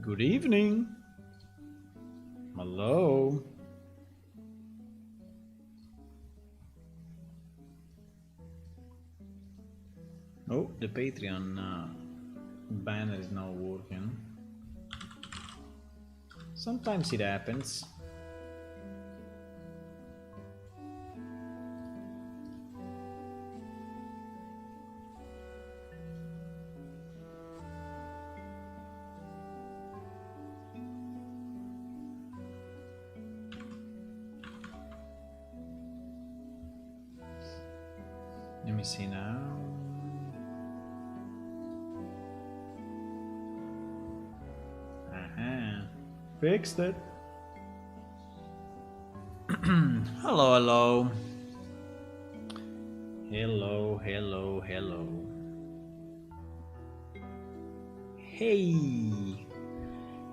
Good evening. Hello. Oh, the Patreon banner is now working. Sometimes it happens. Let me see now. Fixed it. Hello, hello. Hello, hello, hello. Hey.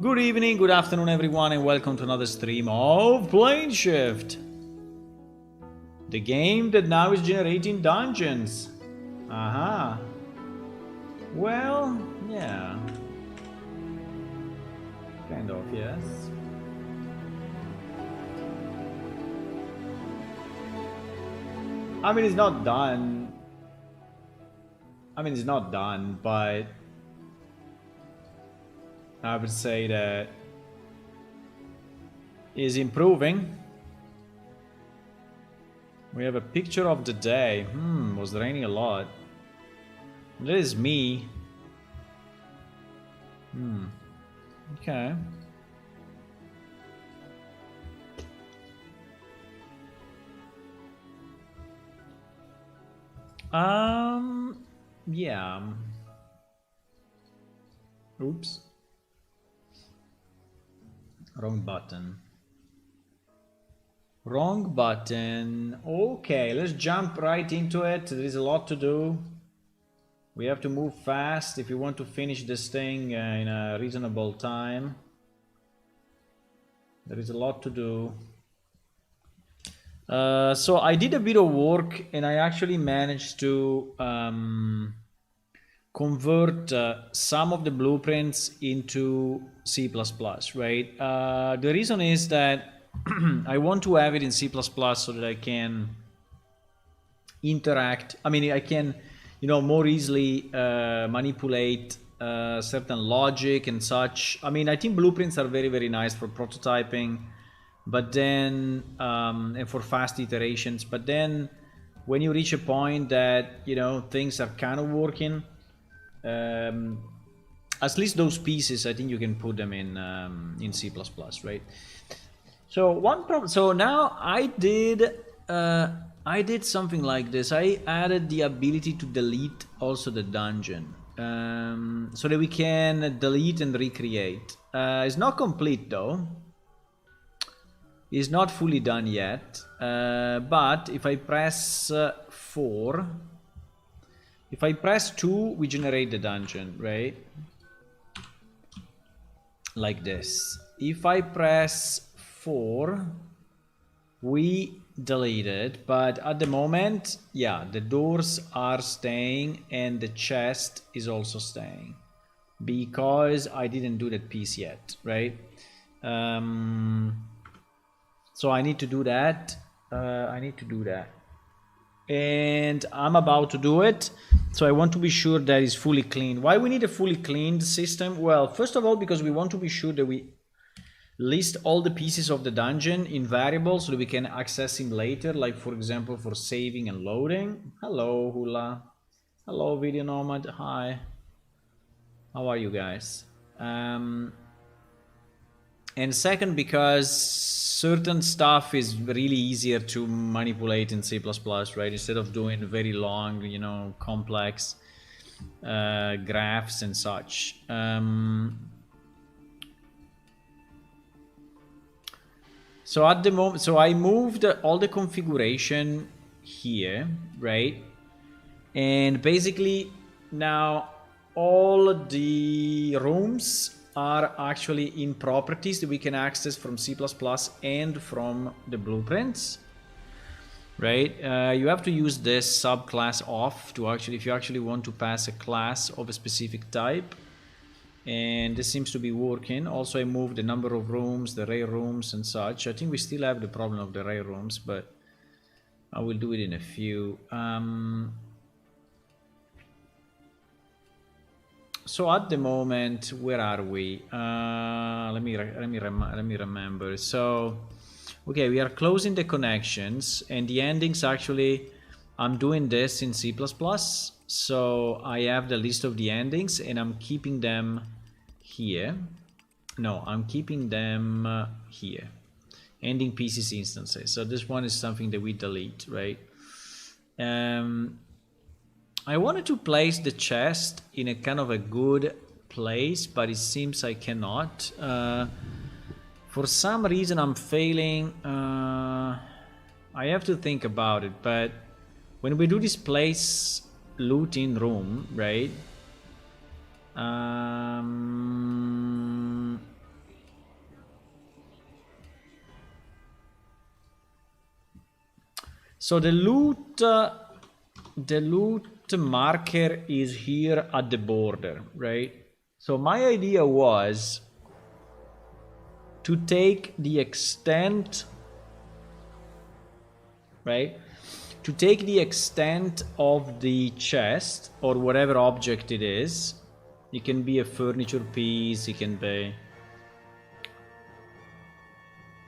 Good evening, good afternoon, everyone, and welcome to another stream of Plane Shift. The game that now is generating dungeons. Aha. Well, yeah. Kind of, yes. I mean, it's not done. It's not done, but I would say that is improving. We have a picture of the day. Was raining a lot. That is me. Okay. Yeah. Oops. Wrong button. Wrong button. Okay, let's jump right into it. There is a lot to do. We have to move fast if we want to finish this thing in a reasonable time. There is a lot to do. So I did a bit of work and I actually managed to convert some of the blueprints into C++, right? The reason is that I want to have it in C++ so that I can interact. I can, more easily manipulate certain logic and such. I think blueprints are very, very nice for prototyping, but then, and for fast iterations. But then when you reach a point that, things are kind of working, at least those pieces, I think you can put them in C++, right? So one problem. So now I did something like this. I added the ability to delete also the dungeon, so that we can delete and recreate. It's not complete though. It's not fully done yet. But if I press 4, if I press 2, we generate the dungeon, right? Like this. If I press 4, we delete it, but at the moment, yeah, the doors are staying and the chest is also staying because I didn't do that piece yet, right? So I need to do that. And I'm about to do it. So I want to be sure that it's fully cleaned. Why we need a fully cleaned system? Well, first of all, because we want to be sure that we list all the pieces of the dungeon in variables so that we can access them later, like for example for saving and loading. Hello, Hula. Hello, Video Nomad. Hi. How are you guys? And second, because certain stuff is really easier to manipulate in C++, right? Instead of doing very long, complex graphs and such. So at the moment, so I moved all the configuration here, right? And basically now all the rooms are actually in properties that we can access from C++ and from the blueprints, right? You have to use this subclass off to actually, if you actually want to pass a class of a specific type. and this seems to be working. Also, I moved the number of rooms, the rare rooms and such. I think we still have the problem of the rare rooms, but I will do it in a few. So at the moment, where are we? Let me remember. So, okay, we are closing the connections, and the endings actually, I'm doing this in C++. So I have the list of the endings, and I'm keeping them here. No, I'm keeping them here. Ending pieces instances. So this one is something that we delete, right? I wanted to place the chest in a kind of a good place, but it seems I cannot. For some reason I'm failing. I have to think about it, but when we do this place loot in room, right? So the loot marker is here at the border, right? So my idea was to take the extent, right? To take the extent of the chest or whatever object it is. It can be a furniture piece, it can be,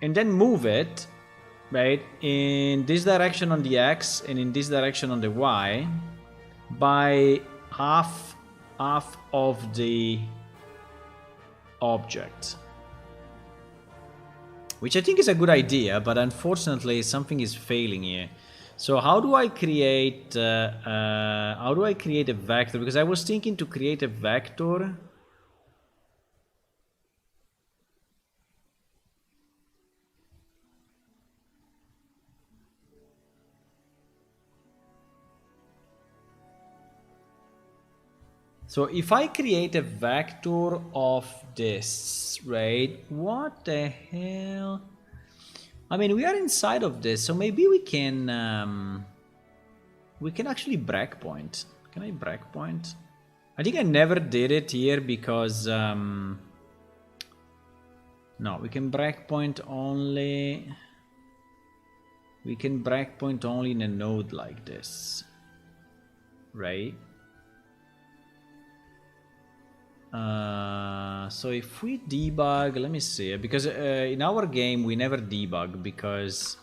and then move it, right, in this direction on the X and in this direction on the Y by half of the object, which I think is a good idea, but unfortunately something is failing here. So how do I create a vector? Because I was thinking to create a vector. So if I create a vector of this, right? What the hell? I mean, we are inside of this, so maybe we can actually breakpoint. Can I breakpoint? I think I never did it here because no, we can breakpoint only. We can breakpoint only in a node like this, right? So if we debug, let me see, because in our game we never debug because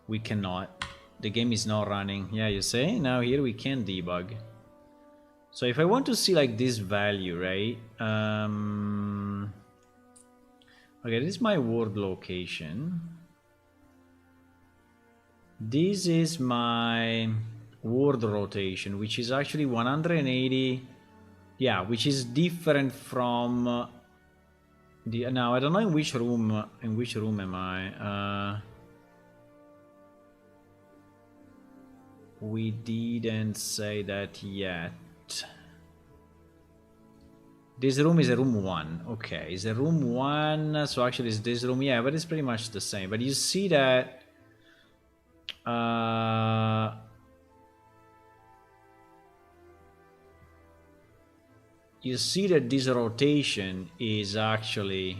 we cannot. The game is not running. Yeah, you say? Now here we can debug. So if I want to see like this value, right? Okay, this is my world location. This is my world rotation, which is actually 180. Yeah, which is different from the. Now I don't know in which room. In which room am I? We didn't say that yet. This room is a room 1. Okay, it's a room 1. So actually, it's this room. Yeah, but it's pretty much the same. But you see that. You see that this rotation is actually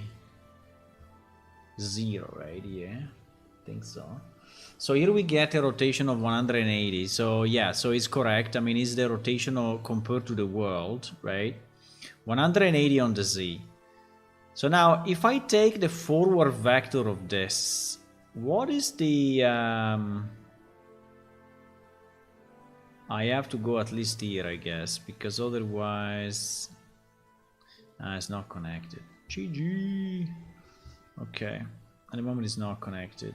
0, right? Yeah, I think so. So here we get a rotation of 180. So yeah, so it's correct. I mean, it's the rotation compared to the world, right? 180 on the Z. So now, if I take the forward vector of this, what is the... I have to go at least here, I guess, because otherwise it's not connected. GG. Okay, at the moment it's not connected.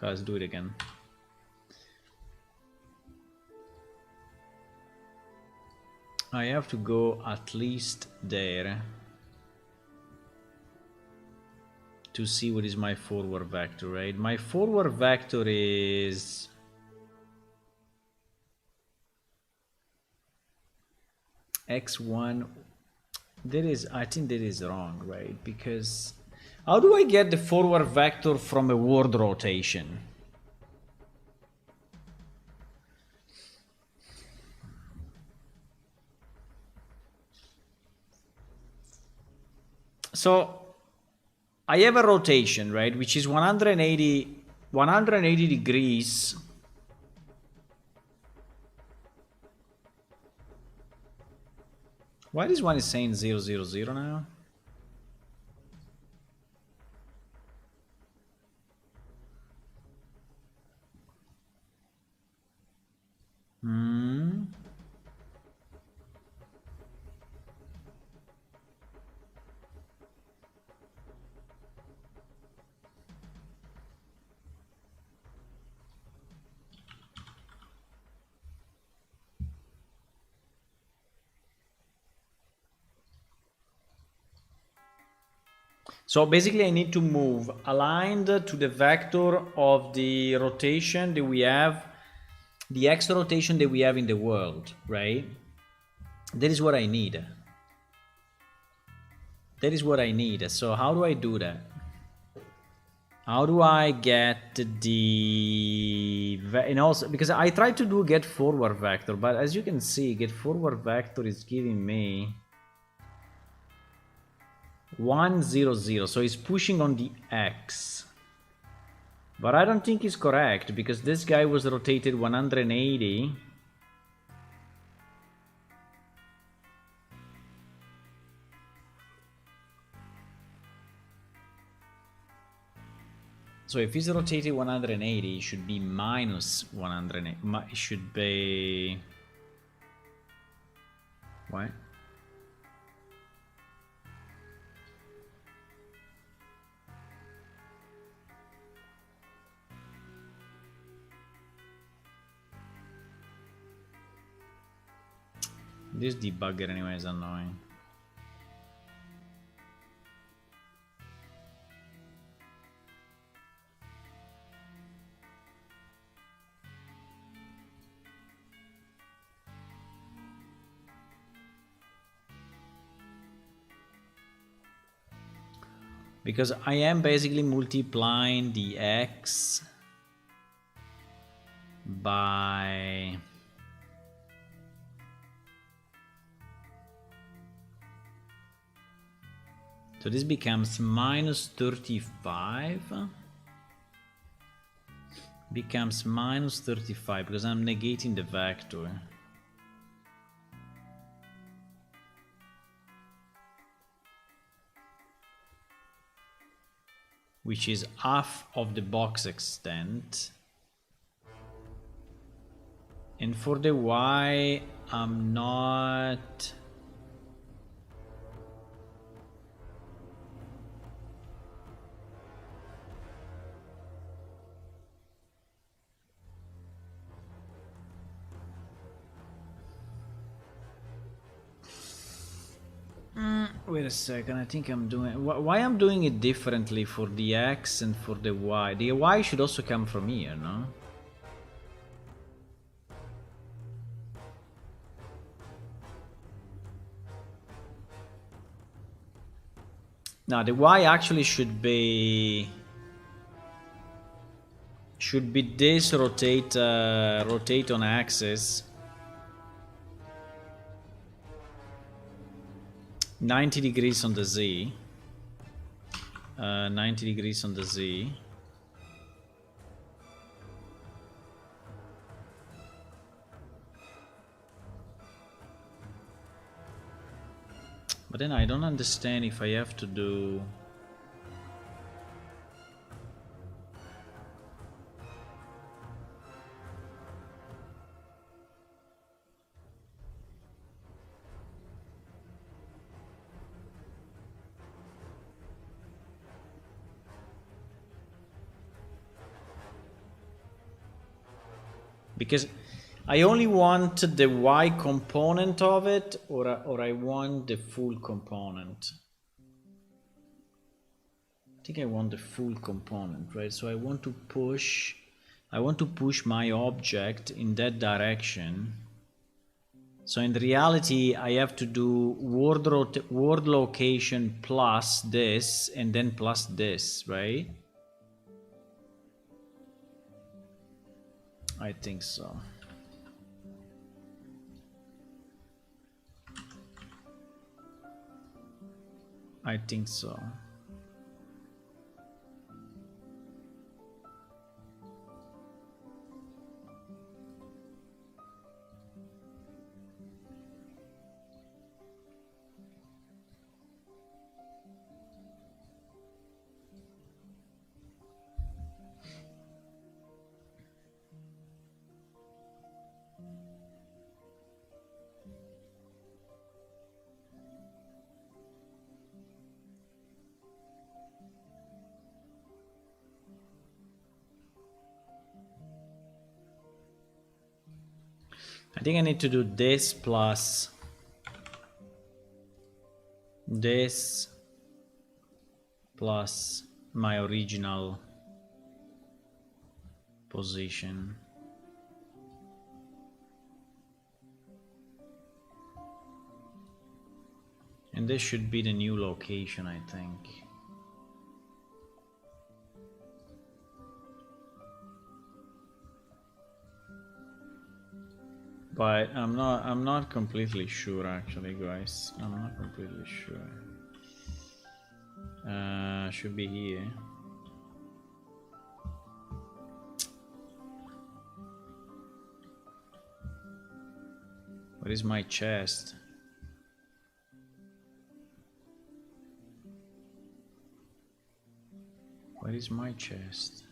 Let's do it again. I have to go at least there to see what is my forward vector, right? My forward vector is x1. That is, I think that is wrong, right? Because how do I get the forward vector from a world rotation? So I have a rotation, right, which is 180 degrees. Why this one is saying 0, 0, 0 now? So basically I need to move aligned to the vector of the rotation that we have, the X rotation that we have in the world, right? That is what I need. That is what I need. So how do I do that? How do I get the, and also because I tried to do get forward vector, but as you can see, get forward vector is giving me 1, 0, 0. So it's pushing on the X. But I don't think it's correct because this guy was rotated 180. So if it's rotated 180, it should be minus 180. It should be... What? This debugger anyway is annoying. Because I am basically multiplying the X by... So this becomes minus 35. Becomes minus 35 because I'm negating the vector. Which is half of the box extent. And for the Y, I'm not... Wait a second, I think I'm doing... Why I'm doing it differently for the X and for the Y? The Y should also come from here, no? No, the Y actually should be this rotate on axis. 90 degrees on the Z. 90 degrees on the Z. But then I don't understand if I have to do... Because I only want the Y component of it, or I want the full component. I think I want the full component, right? So I want to push my object in that direction. So in reality, I have to do world location plus this, and then plus this, right? I think so. I think so. I think I need to do this plus this plus my original position. And this should be the new location, I think. But I'm not completely sure actually, guys. I'm not completely sure. Should be here. Where is my chest? Where is my chest?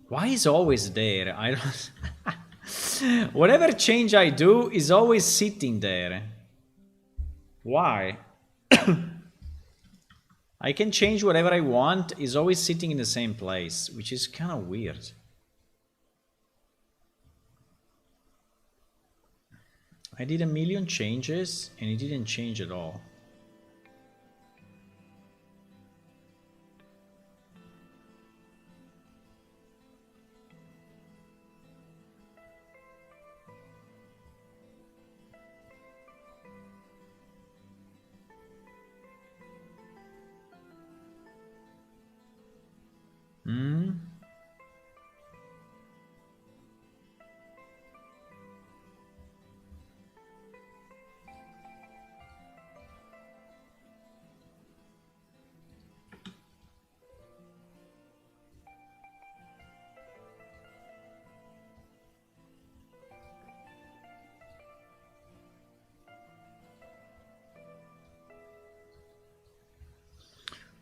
Why is always there? I don't. Whatever change I do is always sitting there. Why? I can change whatever I want, is always sitting in the same place, which is kind of weird. I did a million changes and it didn't change at all.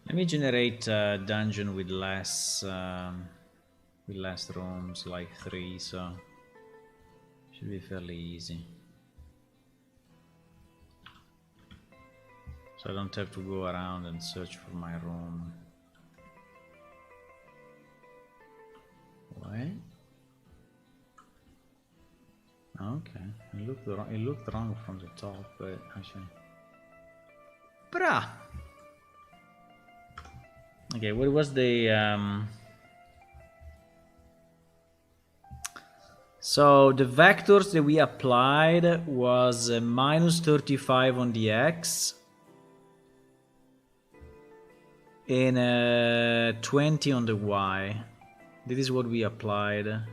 Let me generate a dungeon with less rooms, like 3, so should be fairly easy. So I don't have to go around and search for my room. What? Okay, it looked wrong from the top, but actually... Brah! Okay, what was the... So the vectors that we applied was minus 35 on the x and 20 on the y. This is what we applied.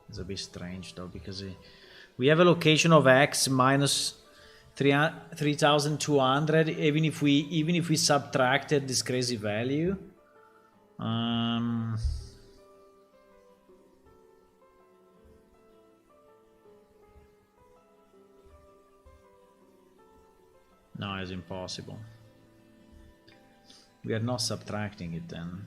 It's a bit strange though, because we have a location of x minus 3200 even if we subtracted this crazy value. No, it's impossible. We are not subtracting it then.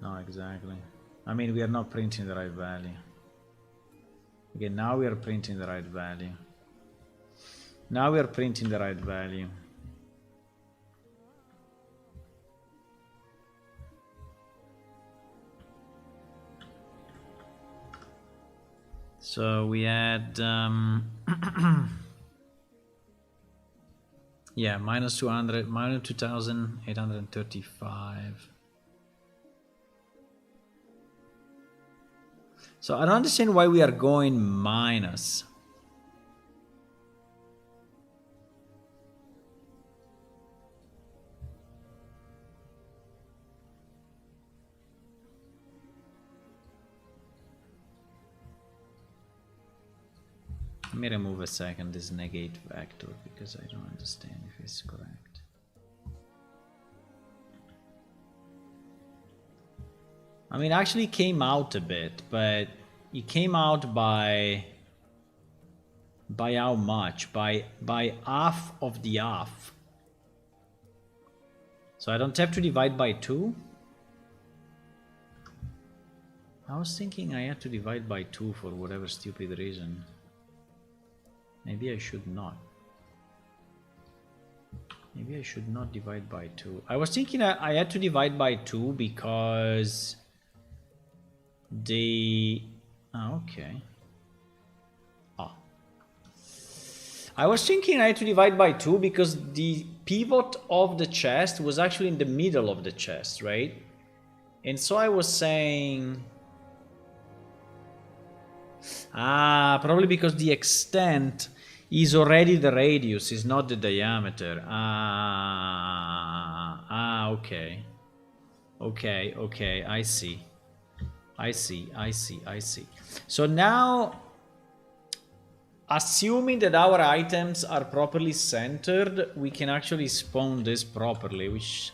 No, exactly. I mean, we are not printing the right value. Okay, now we are printing the right value. Now we are printing the right value. So we had yeah, minus 200, minus 2,835. So I don't understand why we are going minus. Let me remove a second this negate vector because I don't understand if it's correct. I mean, it actually came out a bit, but it came out by how much? By half of the half. So I don't have to divide by 2? I was thinking I had to divide by 2 for whatever stupid reason. Maybe I should not. Maybe I should not divide by 2. I was thinking I had to divide by 2 because the... Oh, okay. Ah. I was thinking I had to divide by 2 because the pivot of the chest was actually in the middle of the chest, right? And so I was saying... Ah, probably because the extent is already the radius, is not the diameter. Okay. Okay, I see. I see. So now, assuming that our items are properly centered, we can actually spawn this properly, which...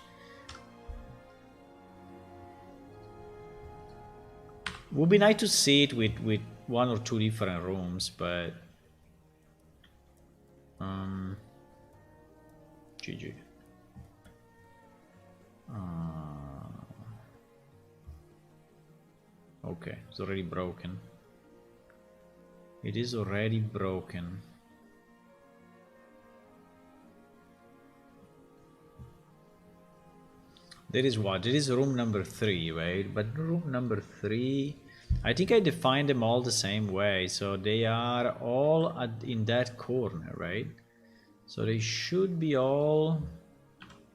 would be nice to see it with 1 or 2 different rooms, but... GG. Okay, it's already broken. It is already broken. There is what? There is room number 3, right? But room number 3... I think I defined them all the same way, so they are all in that corner, right? So they should be all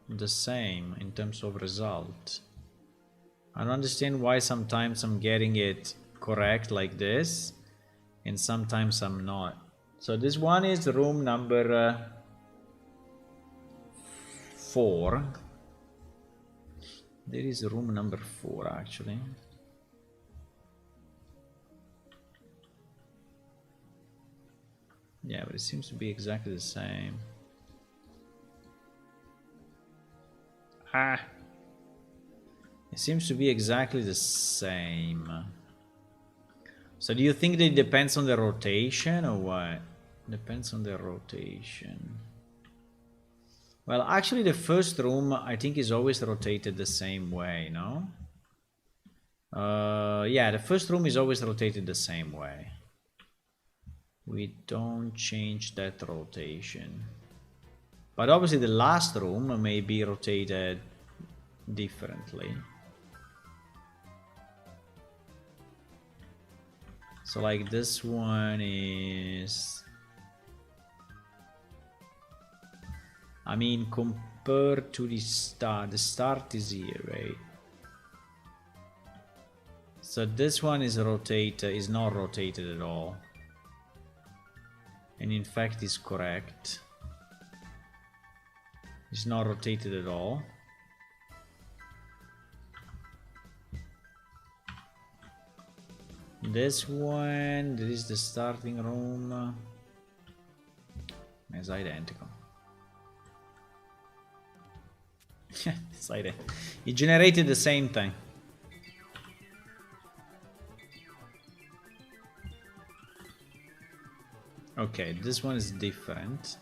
the same in terms of result. I don't understand why sometimes I'm getting it correct like this, and sometimes I'm not. So this one is room number 4. There is room number 4 actually. Yeah, but it seems to be exactly the same. It seems to be exactly the same. So do you think that it depends on the rotation or what? Depends on the rotation. Well, actually the first room I think is always rotated the same way, no? Yeah, the first room is always rotated the same way. We don't change that rotation. But obviously the last room may be rotated differently. So like this one is... I mean, compared to the start is here, right? So this one is rotated, is not rotated at all. And in fact is correct. It's not rotated at all. This one, this is the starting room. It's identical. It's identical. It generated the same thing. Okay, this one is different.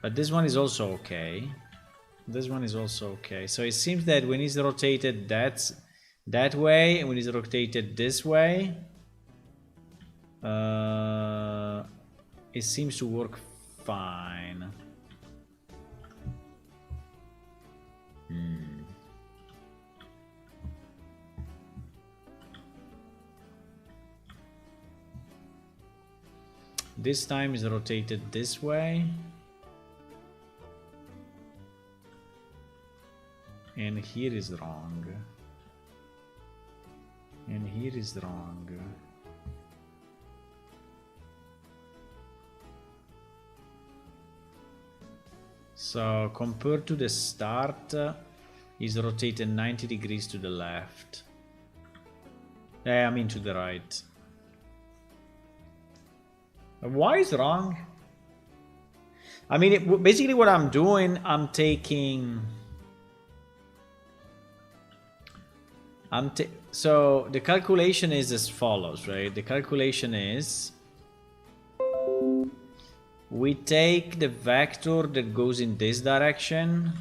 But this one is also okay. This one is also okay. So it seems that when it's rotated that way, and when it's rotated this way, it seems to work fine. This time is rotated this way. And here is wrong. And here is wrong. So compared to the start, is rotated 90 degrees to the left. I mean to the right. Why is wrong? I mean, basically what I'm doing, I'm taking... So the calculation is as follows, right? The calculation is... we take the vector that goes in this direction.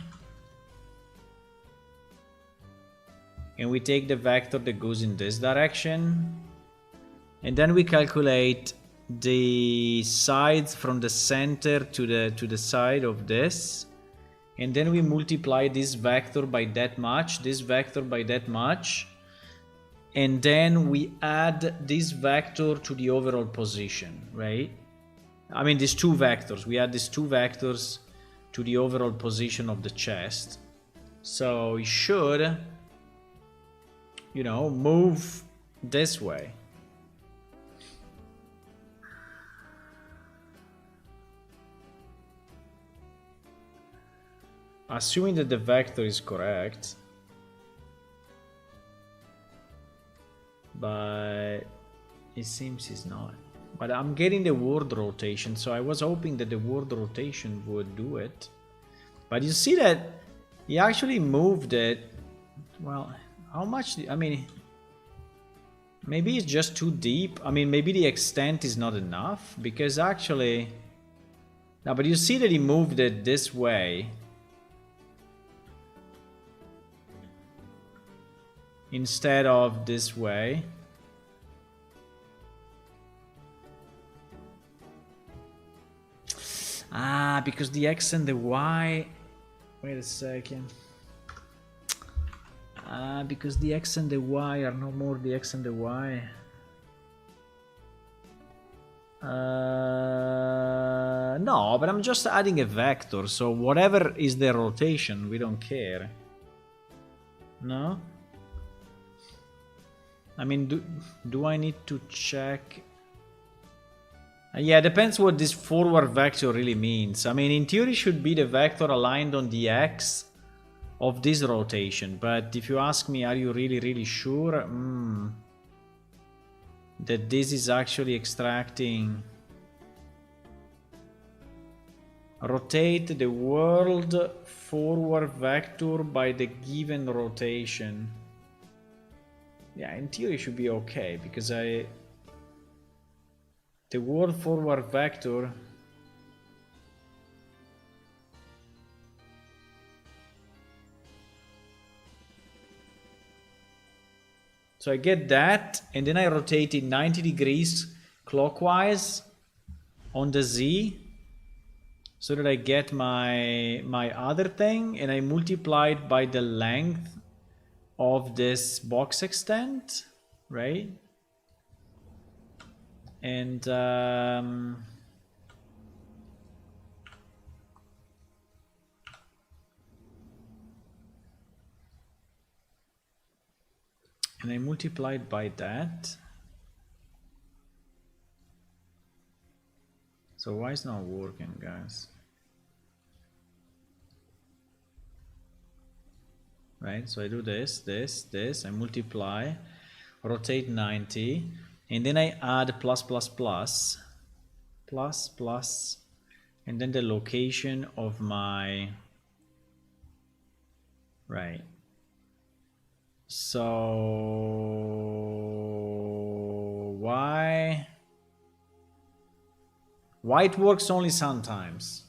And we take the vector that goes in this direction. And then we calculate the sides from the center to the side of this. And then we multiply this vector by that much, this vector by that much. And then we add this vector to the overall position, right? I mean, these two vectors. We add these two vectors to the overall position of the chest. So it should, you know, move this way. Assuming that the vector is correct. But it seems it's not. But I'm getting the world rotation, so I was hoping that the world rotation would do it. But you see that he actually moved it. Well, how much? I mean, maybe it's just too deep. I mean, maybe the extent is not enough, because actually... No, but you see that he moved it this way. Instead of this way. Ah, because the X and the Y... Wait a second. Ah, because the X and the Y are no more the X and the Y. No, but I'm just adding a vector, so whatever is the rotation, we don't care. No? I mean, do I need to check? Yeah, depends what this forward vector really means. I mean, in theory, it should be the vector aligned on the X of this rotation. But if you ask me, are you really sure that this is actually extracting... Rotate the world forward vector by the given rotation. Yeah, in theory it should be okay, because the world forward vector so I get that, and then I rotate it 90 degrees clockwise on the Z, so that I get my other thing, and I multiply it by the length of this box extent, right? And and I multiply it by that. So why is not working, guys? Right, so I do this, I multiply, rotate 90, and then I add plus, and then the location of my... Right. So... Why it works only sometimes?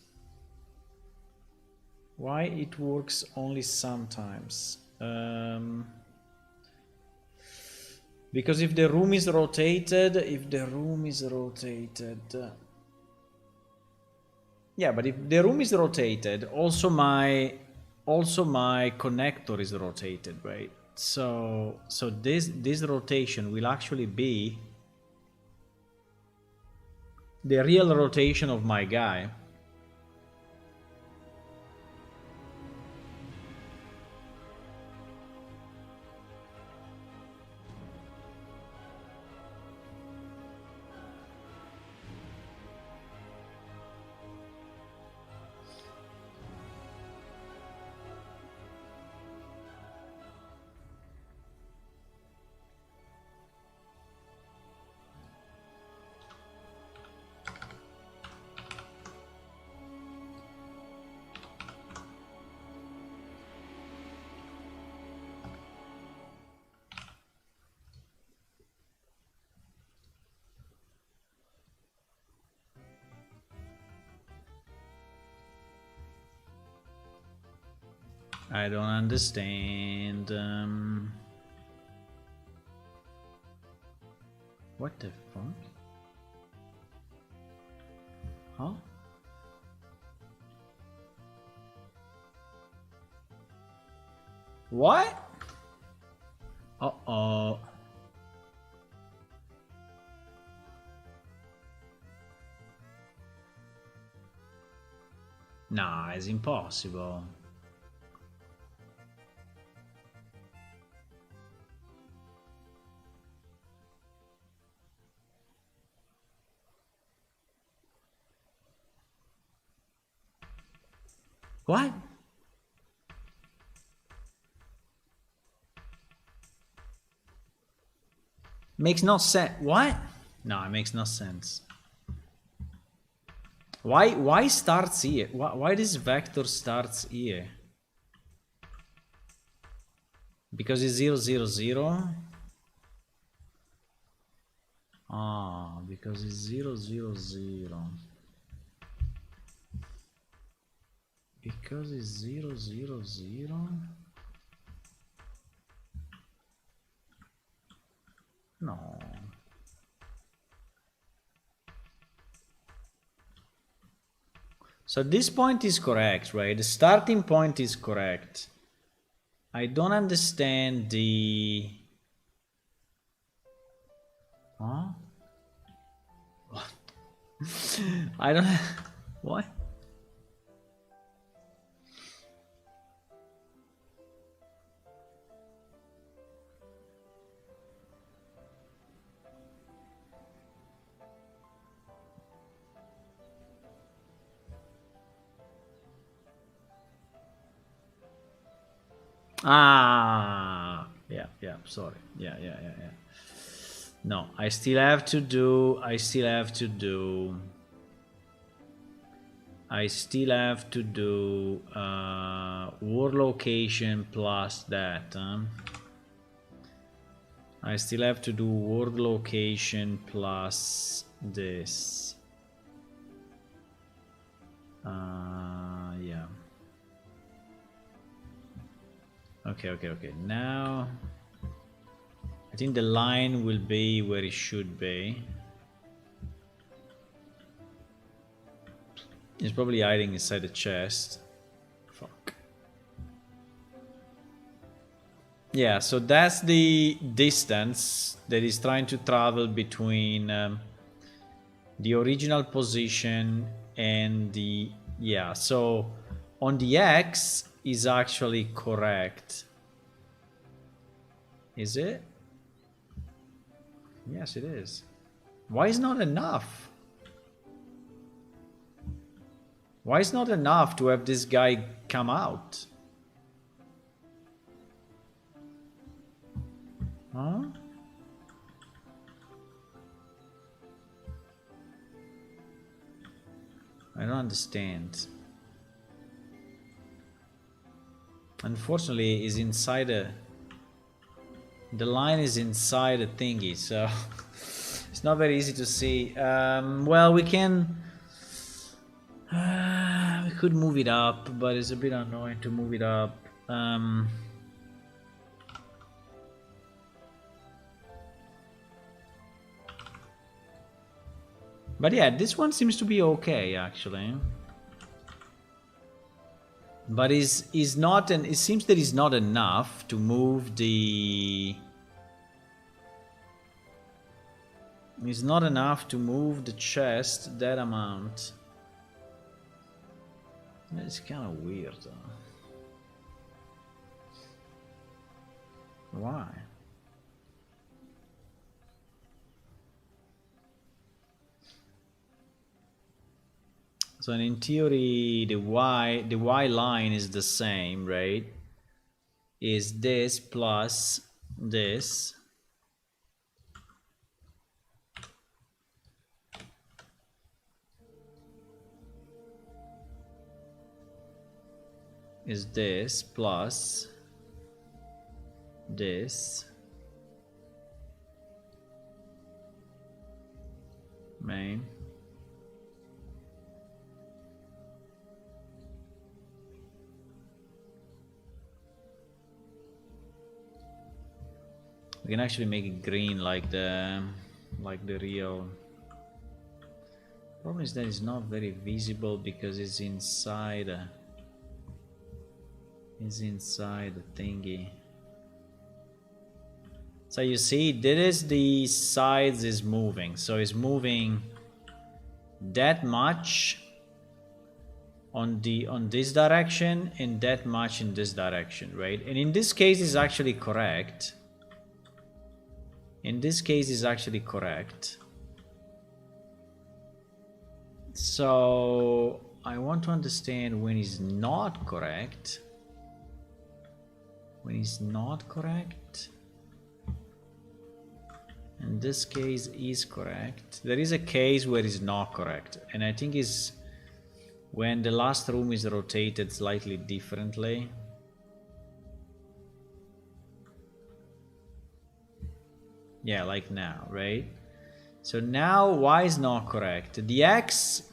Why it works only sometimes? Because if the room is rotated, yeah, but if the room is rotated, also my connector is rotated, right? So this rotation will actually be... the real rotation of my guy. I don't understand. What the fuck? Huh? What? Uh-oh. Nah, it's impossible. What? Makes no sense. What? No, it makes no sense. Why starts here? Why this vector starts here? Because it's 0, 0, 0? Ah, because it's 0, 0, 0. Because it's 0, 0, 0? No. So this point is correct, right? The starting point is correct. I don't understand the... Huh? What? I don't... What? Ah, yeah, sorry. Yeah. No, I still have to do war location plus that. I still have to do world location plus this. Yeah. Okay. Now, I think the line will be where it should be. It's probably hiding inside the chest. Fuck. Yeah, so that's the distance that is trying to travel between the original position and the... Yeah, so on the X is actually correct. Is it? Yes, it is. Why is not enough? Why is not enough to have this guy come out? Huh? I don't understand. Unfortunately, is inside the line is inside a thingy, so it's not very easy to see. Well, we can we could move it up, but it's a bit annoying to move it up. But yeah, this one seems to be okay actually. But is not, and it seems that it's not enough to move the... is not enough to move the chest that amount. It's kind of weird though. Why? So in theory, the y line is the same, right? Is this plus this. Is this plus this main. We can actually make it green like the real. Problem is that it's not very visible because it's inside. It's inside the thingy. So you see, this is the sides is moving. So it's moving that much on this direction and that much in this direction, right? And in this case is actually correct. In this case is actually correct. So I want to understand when it's not correct. When it's not correct. In this case is correct. There is a case where it's not correct, and I think it's when the last room is rotated slightly differently. Yeah, like now, right? So now y is not correct. The x,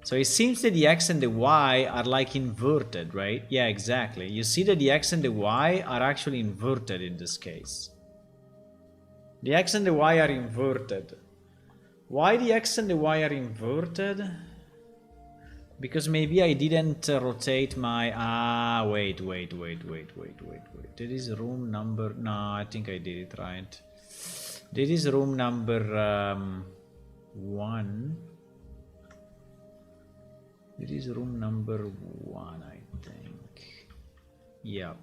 so it seems that the x and the y are like inverted, right? Yeah, exactly. You see that the x and the y are actually inverted in this case. The x and the y are inverted. Why the x and the y are inverted? Because maybe I didn't rotate my... wait. There is room number... No, I think I did it right. There is room number 1. There is room number 1, I think. Yeah.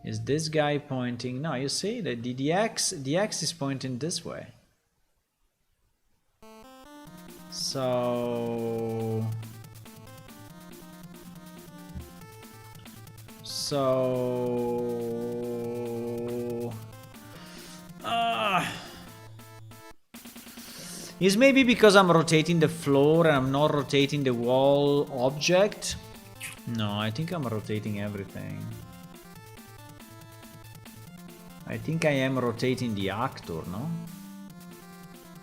Is this guy pointing? No, you see that the x is pointing this way. So is maybe because I'm rotating the floor and I'm not rotating the wall object? No, I think I'm rotating everything. I think I am rotating the actor, no?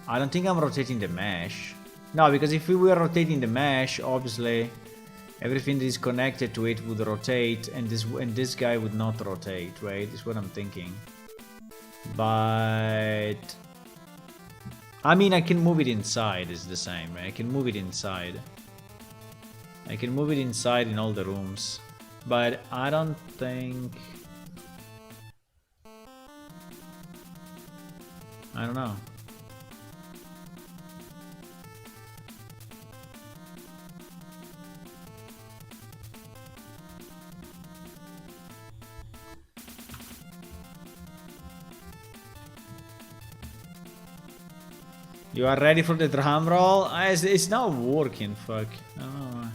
I don't think I'm rotating the mesh. No, because if we were rotating the mesh, obviously everything that is connected to it would rotate, and this guy would not rotate, right? Is what I'm thinking. But I mean, I can move it inside. It's the same, right? I can move it inside. I can move it inside in all the rooms, but I don't think. I don't know. You are ready for the drum roll? It's not working, fuck. I don't know.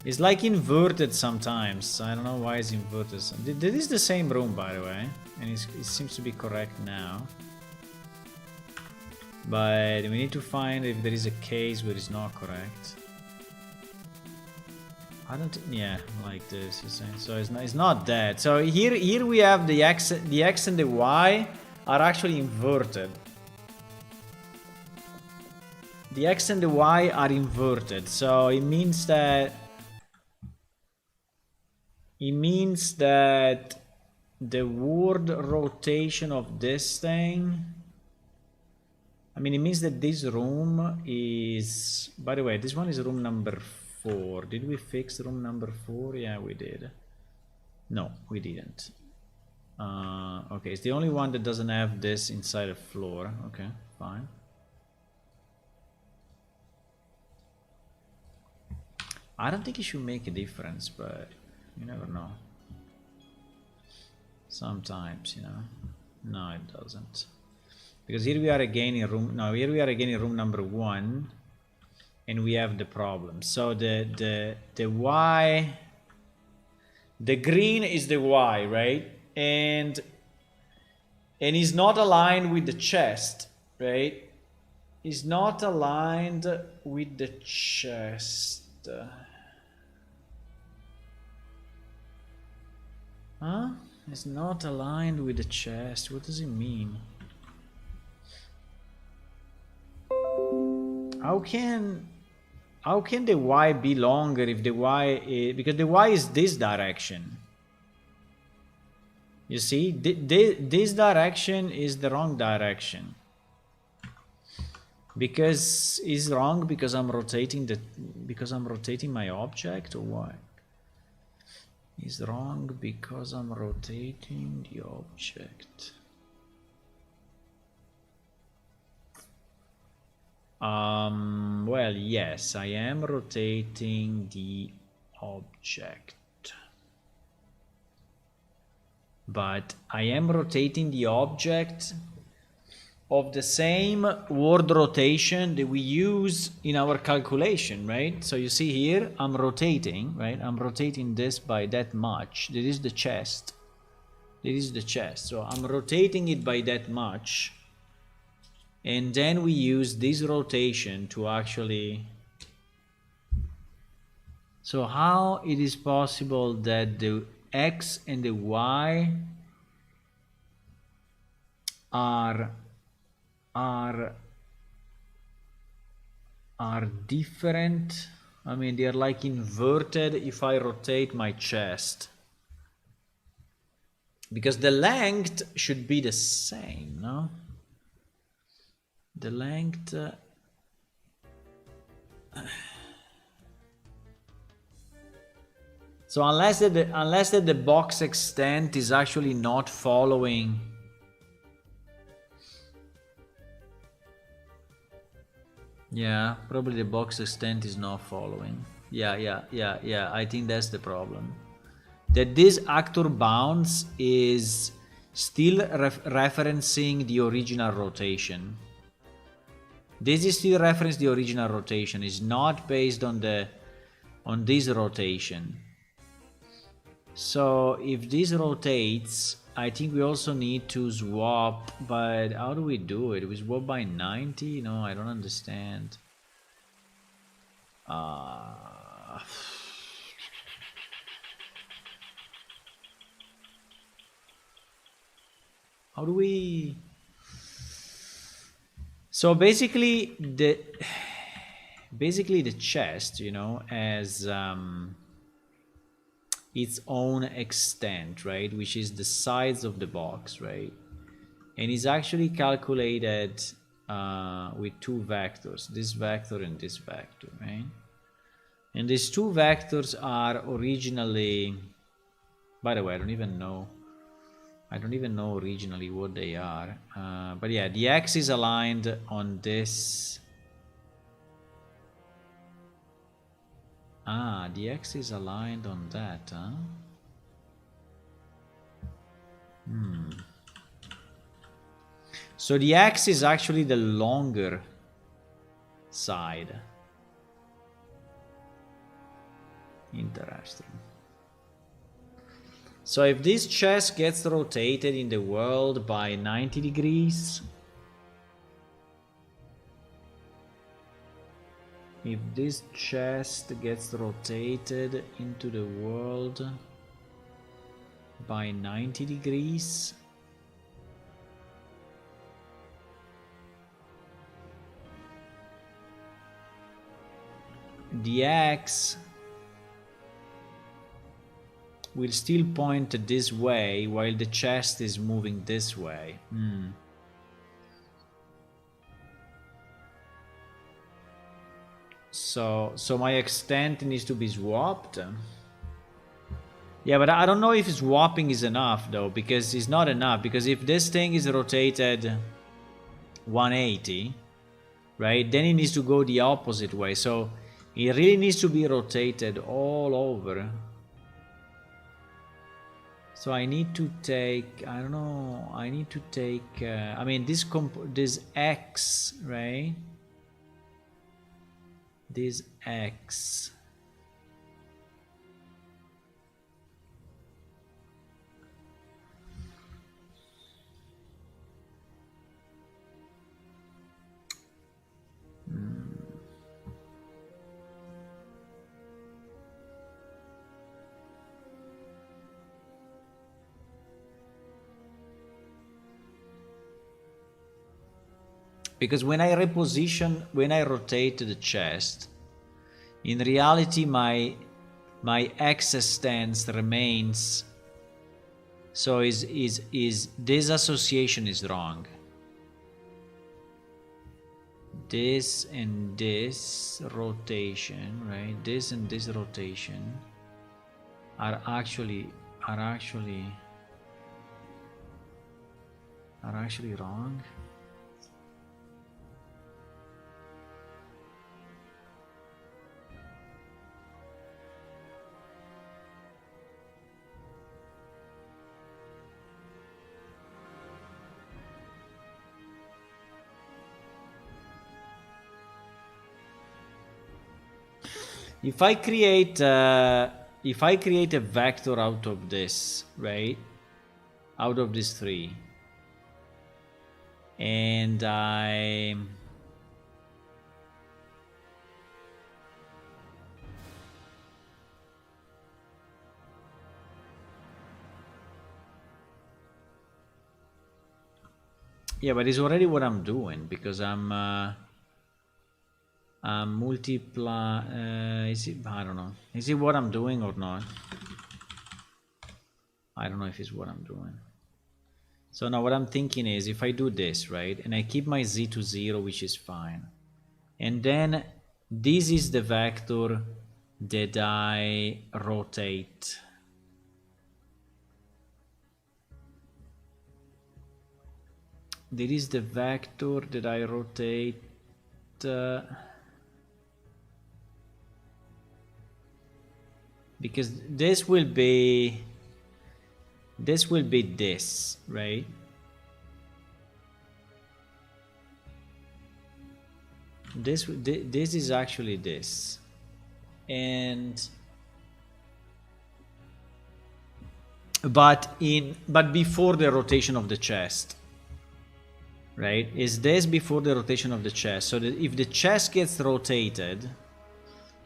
It's like inverted sometimes. I don't know why it's inverted. This is the same room, by the way. And it seems to be correct now. But we need to find if there is a case where it's not correct. I don't. Yeah, like this. You're saying. So it's not that. So here we have the x and the y are actually inverted. The x and the y are inverted. So it means that the word rotation of this thing. I mean, it means that this room is... By the way, this one is room number 4. Did we fix room number 4? Yeah, we did. No, we didn't. Okay, it's the only one that doesn't have this inside a floor. Okay, fine. I don't think it should make a difference, but you never know. Sometimes, you know. No, it doesn't. Because here we are again in room. No, here we are again in room number 1, and we have the problem. So the Y, the green is the Y, right? And is not aligned with the chest, right? Is not aligned with the chest. Huh? It's not aligned with the chest. What does it mean? How can the Y be longer if the Y is, because the Y is this direction. You see, this direction is the wrong direction. Because it's wrong because I'm rotating my object, or what? It's wrong because I'm rotating the object. Well, yes, I am rotating the object. But I am rotating the object of the same word rotation that we use in our calculation, right? So you see here, I'm rotating, right? I'm rotating this by that much. This is the chest. This is the chest. So I'm rotating it by that much. And then we use this rotation to actually... So how it is possible that the X and the Y are different? I mean, they are like inverted if I rotate my chest. Because the length should be the same, no? The length... So unless that the box extent is actually not following... Yeah, probably the box extent is not following. Yeah, I think that's the problem. That this actor bounce is still referencing the original rotation. This is still referencing the original rotation. It's not based on this rotation. So if this rotates, I think we also need to swap, but how do we do it? We swap by 90? No, I don't understand. How do we... So basically the chest, you know, has its own extent, right, which is the size of the box, right, and is actually calculated with two vectors, this vector and this vector, right? And these two vectors are originally, by the way, I don't even know originally what they are, but yeah, the X is aligned on this. Ah, the X is aligned on that, huh? So the X is actually the longer side. Interesting. So if this chest gets rotated in the world by 90 degrees, if this chest gets rotated into the world by 90 degrees, the X will still point this way while the chest is moving this way. So my extent needs to be swapped. Yeah, but I don't know if swapping is enough though, because it's not enough, because if this thing is rotated 180, right, then it needs to go the opposite way, so it really needs to be rotated all over. So I need to take, I don't know, I need to take, I mean, this X, right? This X. Because when I rotate the chest, in reality my X stance remains. So is this association is wrong. This and this rotation, right? This and this rotation are actually wrong. If I create a vector out of this, right? Out of these three, and yeah, but it's already what I'm doing, because I'm multiply. Is it? I don't know. Is it what I'm doing or not? I don't know if it's what I'm doing. So now what I'm thinking is, if I do this, right, and I keep my z to 0, which is fine, and then this is the vector that I rotate. There is the vector that I rotate. Because this will be this, right? This is actually this, and but before the rotation of the chest, right? Is this before the rotation of the chest? So that if the chest gets rotated,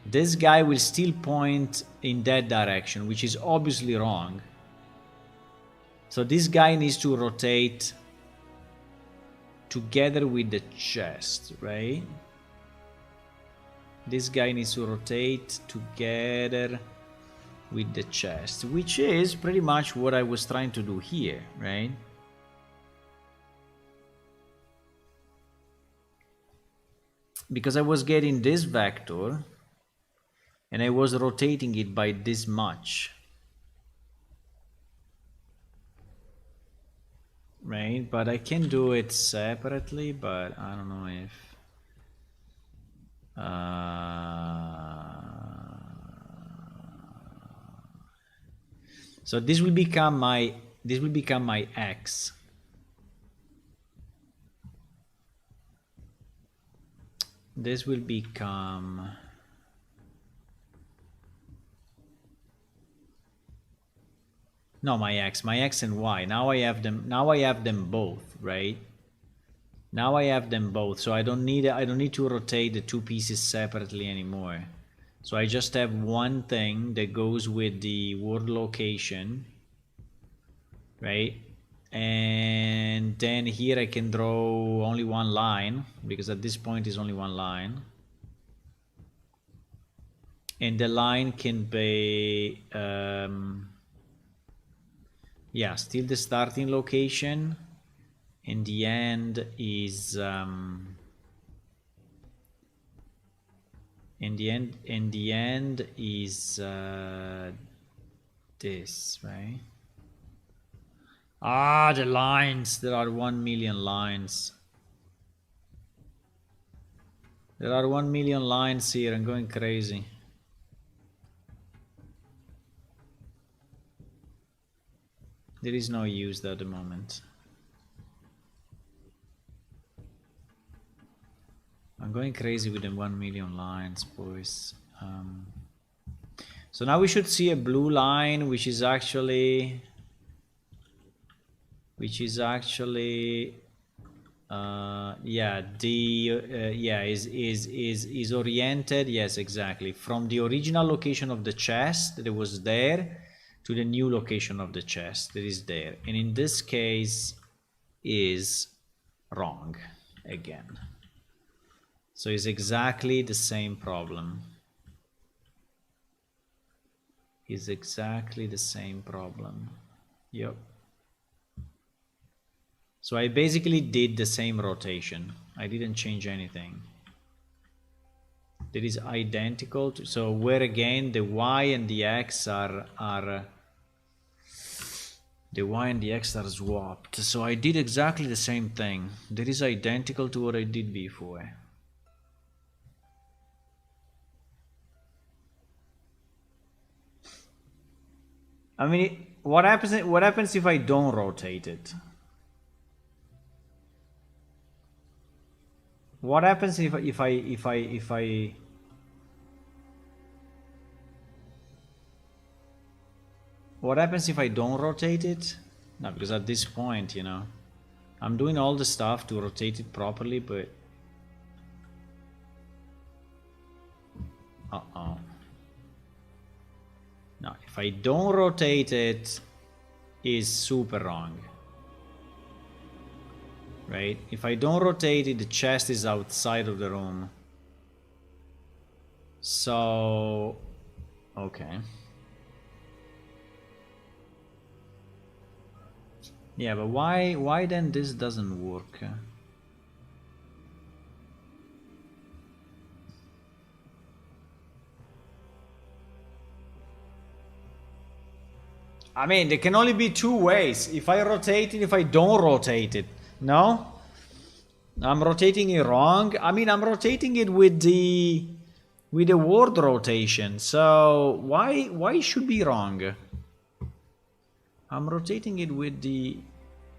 this guy will still point in that direction, which is obviously wrong. So this guy needs to rotate together with the chest, right? This guy needs to rotate together with the chest, which is pretty much what I was trying to do here, right? Because I was getting this vector and I was rotating it by this much, right? But I can do it separately, but I don't know if so this will become my X. This will become my X and Y. Now I have them both, right? Now I have them both, so I don't need to rotate the two pieces separately anymore. So I just have one thing that goes with the world location, right? And then here I can draw only one line, because at this point is only one line. And the line can be yeah, still the starting location, and the end is the end is this, right? Ah, the lines. There are 1 million lines. There are 1 million lines here. I'm going crazy. There is no use at the moment. I'm going crazy with the 1 million lines, boys. So now we should see a blue line, which is actually yeah, is oriented, yes, exactly, from the original location of the chest that was there to the new location of the chest that is there, and in this case is wrong again. So it's exactly the same problem. Is exactly the same problem. Yep. So I basically did the same rotation. I didn't change anything. That is identical to, so where again the y and the x are the y and the x are swapped. So I did exactly the same thing. That is identical to what I did before. I mean, what happens if I don't rotate it? What happens if I what happens if I don't rotate it? No, because at this point, you know, I'm doing all the stuff to rotate it properly, but uh-oh. No, if I don't rotate it, is super wrong. Right? If I don't rotate it, the chest is outside of the room. So, okay. Yeah, but why then this doesn't work? I mean, there can only be two ways. If I rotate it, if I don't rotate it. No? I'm rotating it wrong. I mean, I'm rotating it with the word rotation. So why should be wrong? I'm rotating it with the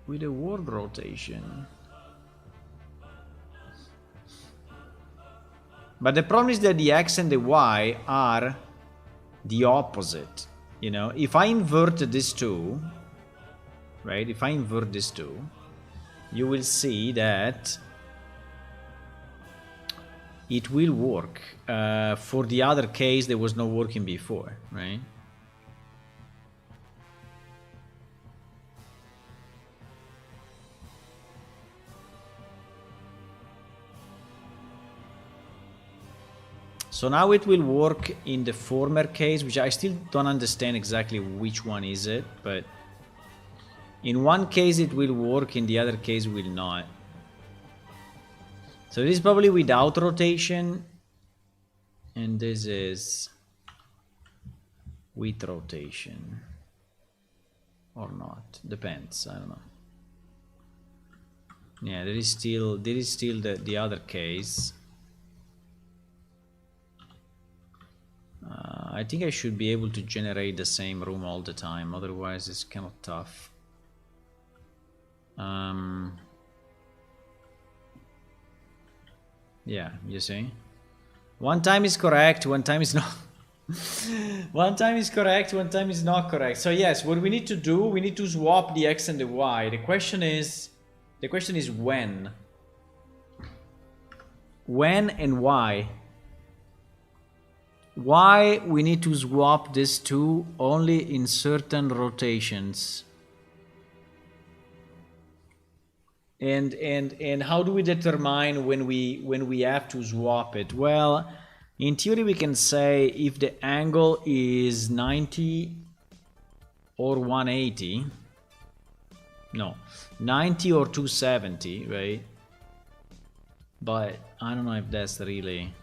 word rotation. But the problem is that the x and the y are the opposite. You know, if I invert this two, right? If I invert this two, you will see that it will work. For the other case, there was no working before, right? So now it will work in the former case, which I still don't understand exactly which one is it, but in one case it will work, in the other case will not. So this is probably without rotation, and this is with rotation. Or not, depends, I don't know. Yeah, there is still the other case. I think I should be able to generate the same room all the time, otherwise it's kind of tough. Yeah, you see? One time is correct, one time is not. One time is correct, one time is not correct. So yes, what we need to do, we need to swap the x and the y. The question is when. When and why. Why we need to swap these two only in certain rotations. And how do we determine when we have to swap it? Well, in theory we can say if the angle is 90 or 180, no, 90 or 270, right? But I don't know if that's really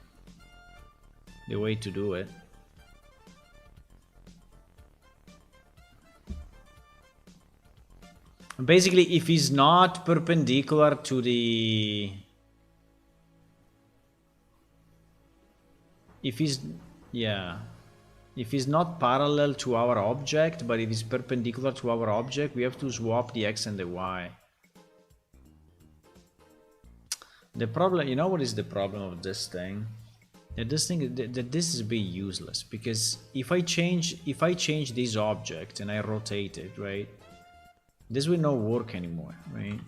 the way to do it. basically, if it's not perpendicular to the, if it's, yeah, if it's not parallel to our object, but if it's perpendicular to our object, we have to swap the x and the y. The problem, you know what is the problem of this thing? That this is be useless, because if I change this object and I rotate it, right, this will not work anymore, right?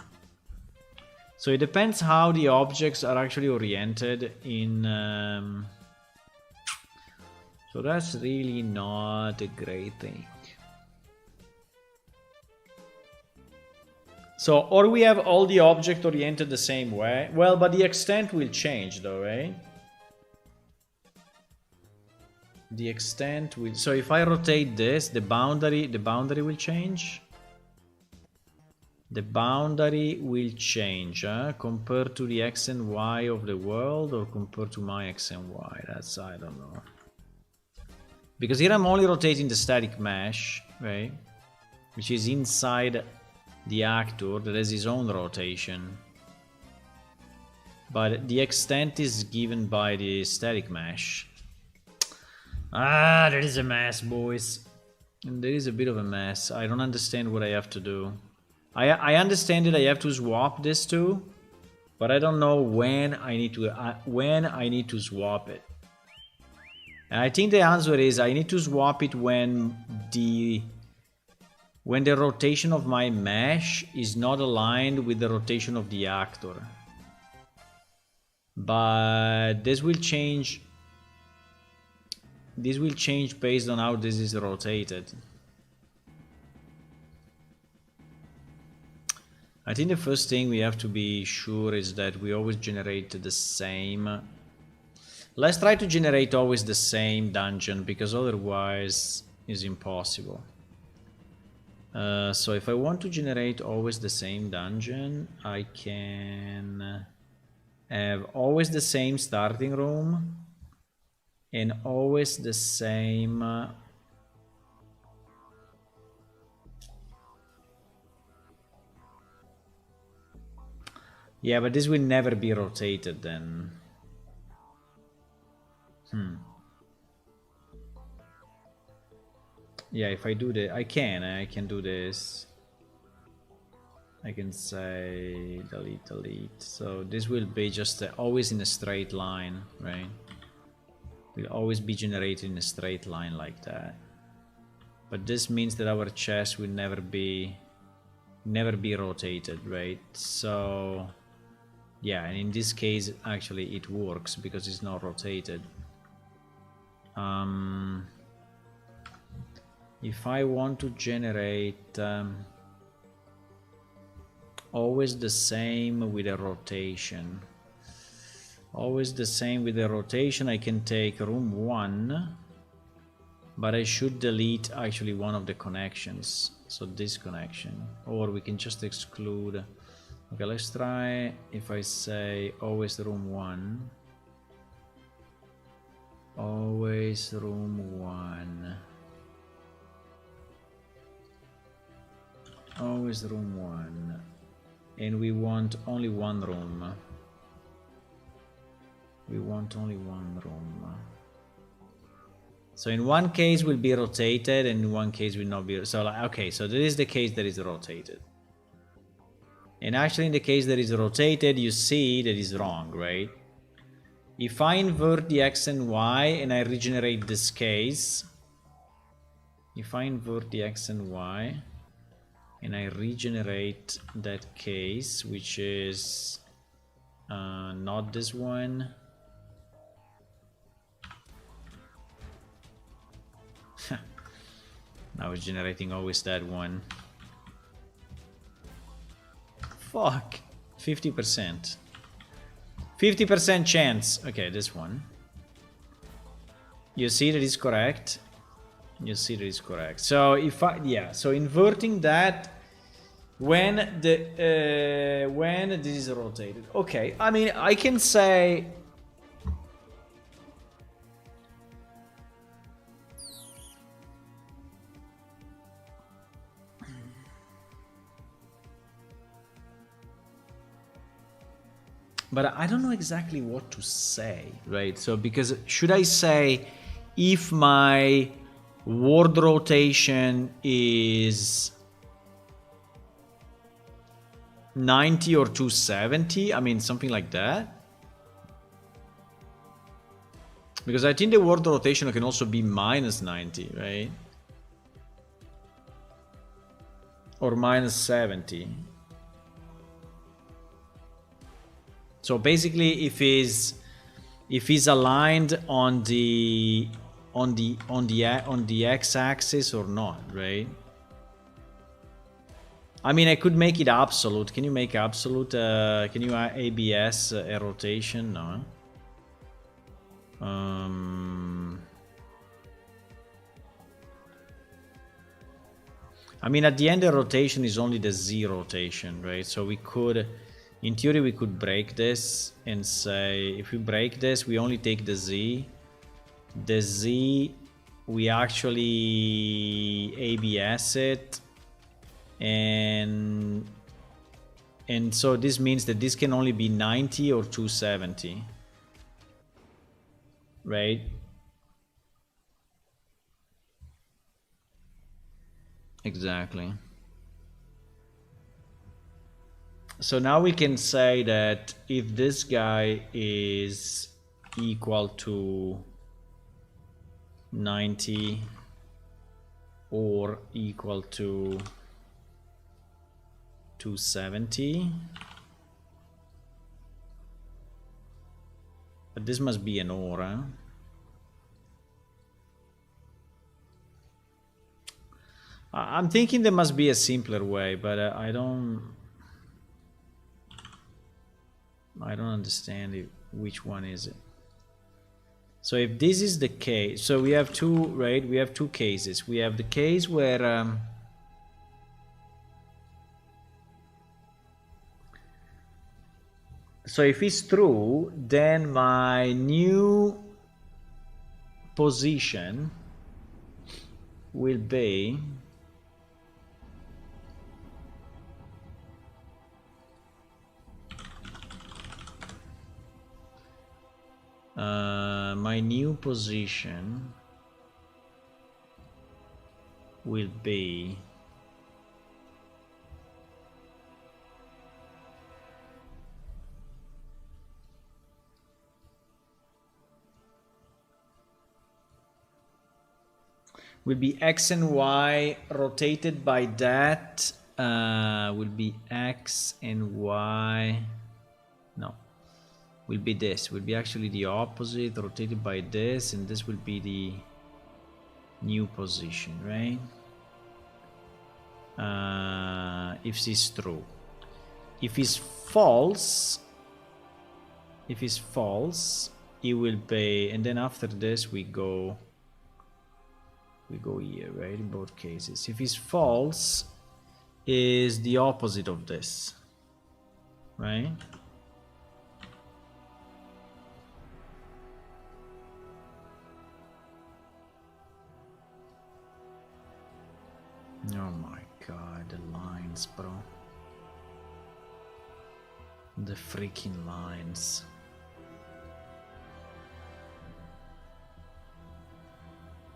So it depends how the objects are actually oriented in. So that's really not a great thing. So, or we have all the object oriented the same way. Well, but the extent will change though, right? The extent will, so if I rotate this, the boundary will change. The boundary will change, compared to the x and y of the world, or compared to my x and y. That's, I don't know. Because here I'm only rotating the static mesh, right? Which is inside the actor that has his own rotation. But the extent is given by the static mesh. Ah, there is a mess, boys. And there is a bit of a mess. I don't understand what I have to do. I understand that I have to swap this two, but I don't know when I need to swap it. And I think the answer is I need to swap it when the rotation of my mesh is not aligned with the rotation of the actor. But this will change. This will change based on how this is rotated. I think the first thing we have to be sure is that we always generate the same. Let's try to generate always the same dungeon, because otherwise it's impossible. So if I want to generate always the same dungeon, I can have always the same starting room and always the same yeah, but this will never be rotated then. Yeah, if I do that, I can do this. I can say delete. So this will be just always in a straight line, right? Will always be generated in a straight line like that. But this means that our chest will never be rotated, right? So yeah, and in this case actually it works because it's not rotated. If I want to generate always the same with a rotation, I can take room 1, but I should delete actually one of the connections, so this connection, or we can just exclude. Okay, let's try if I say always room 1, always room 1, always room 1, and we want only one room. We want only one room. So in one case will be rotated and in one case will not be. So like, okay, so this is the case that is rotated. And actually in the case that is rotated, you see that is wrong, right? If I invert the x and y and I regenerate this case, if I invert the x and y and I regenerate that case, which is not this one. Now it's generating always that one. Fuck. 50%. 50% chance. Okay, this one. You see that is correct. You see that is correct. So if I, yeah, so inverting that when this is rotated. Okay, I mean I can say But I don't know exactly what to say, right? So because should I say if my word rotation is 90 or 270? I mean, something like that. Because I think the word rotation can also be minus 90, right? Or minus 70. So basically, if he's aligned on the x-axis or not, right? I mean, I could make it absolute. Can you make absolute? Can you ABS a rotation? No. I mean, at the end, the rotation is only the Z rotation, right? So we could, in theory, we could break this and say, if we break this, we only take the Z. The Z, we actually ABS it. And so this means that this can only be 90 or 270, right? Exactly. So now we can say that if this guy is equal to 90 or equal to 270, but this must be an OR, huh? I'm thinking there must be a simpler way, but I don't understand which one is it. So if this is the case, so we have two, right? We have two cases. We have the case where so if it's true, then my new position will be my new position will be x and y rotated by that will be x and y, no, will be this, will be actually the opposite, rotated by this, and this will be the new position, right? If this is true. If it's false, it will be, and then after this we go here, right? In both cases. If it's false, is the opposite of this, right? Oh my god, the lines, bro. The freaking lines.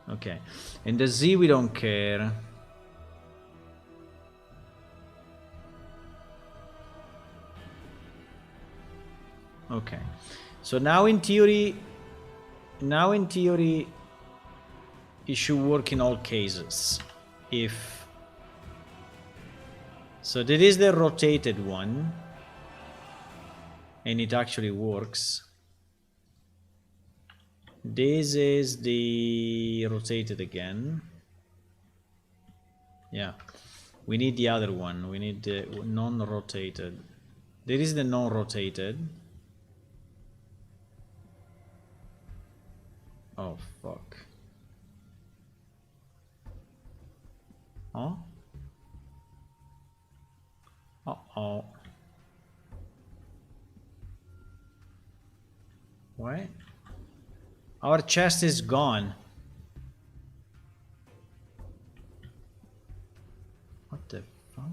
Okay, and the Z we don't care. Okay, so now in theory, it should work in all cases. If so, that is the rotated one, and it actually works. This is the rotated again. Yeah, we need the other one. We need the non-rotated. There is the non-rotated. Oh fuck. Huh? Uh-oh. What? Our chest is gone. What the fuck?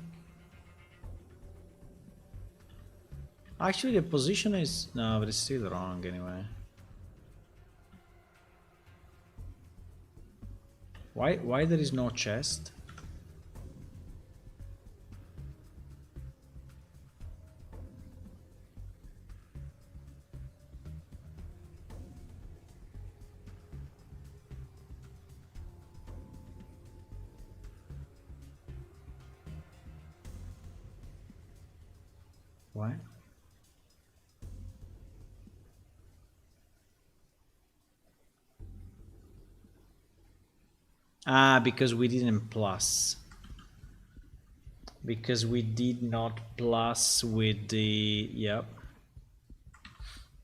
Actually, the position is... No, but it's still wrong anyway. Why there is no chest? Why? Ah, because we didn't plus. Because we did not plus with the... Yep.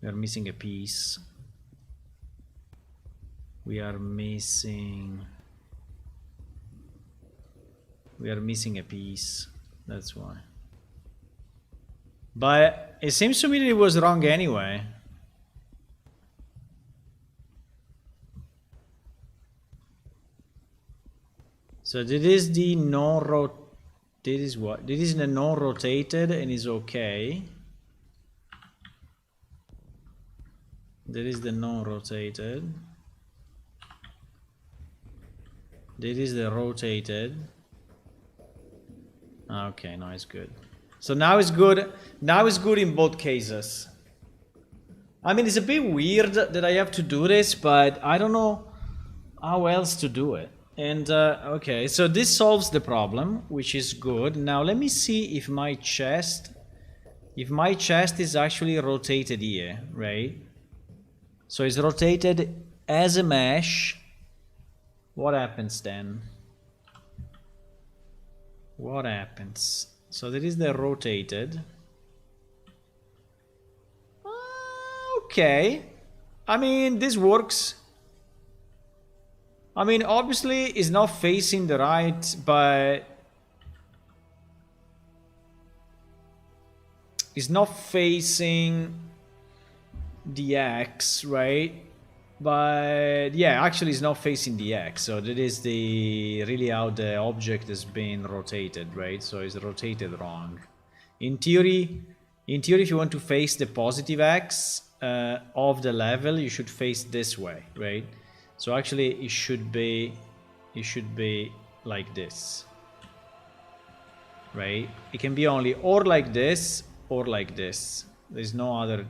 We are missing a piece. We are missing a piece. That's why. But it seems to me that it was wrong anyway. So this is the this is what? This is the non-rotated and is okay. That is the non-rotated. This is the rotated. Okay, now it's good. So now it's good. Now it's good in both cases. I mean, it's a bit weird that I have to do this, but I don't know how else to do it. And okay, so this solves the problem, which is good. Now let me see if my chest is actually rotated here, right? So it's rotated as a mesh. What happens then? What happens? So that is the rotated. Okay. I mean, this works. I mean, obviously it's not facing the right, but it's not facing the X, right? But yeah, actually it's not facing the X, so that is the really how the object has been rotated, right? So it's rotated wrong. In theory, if you want to face the positive X of the level, you should face this way, right? So actually it should be like this, right? It can be only or like this or like this. There's no other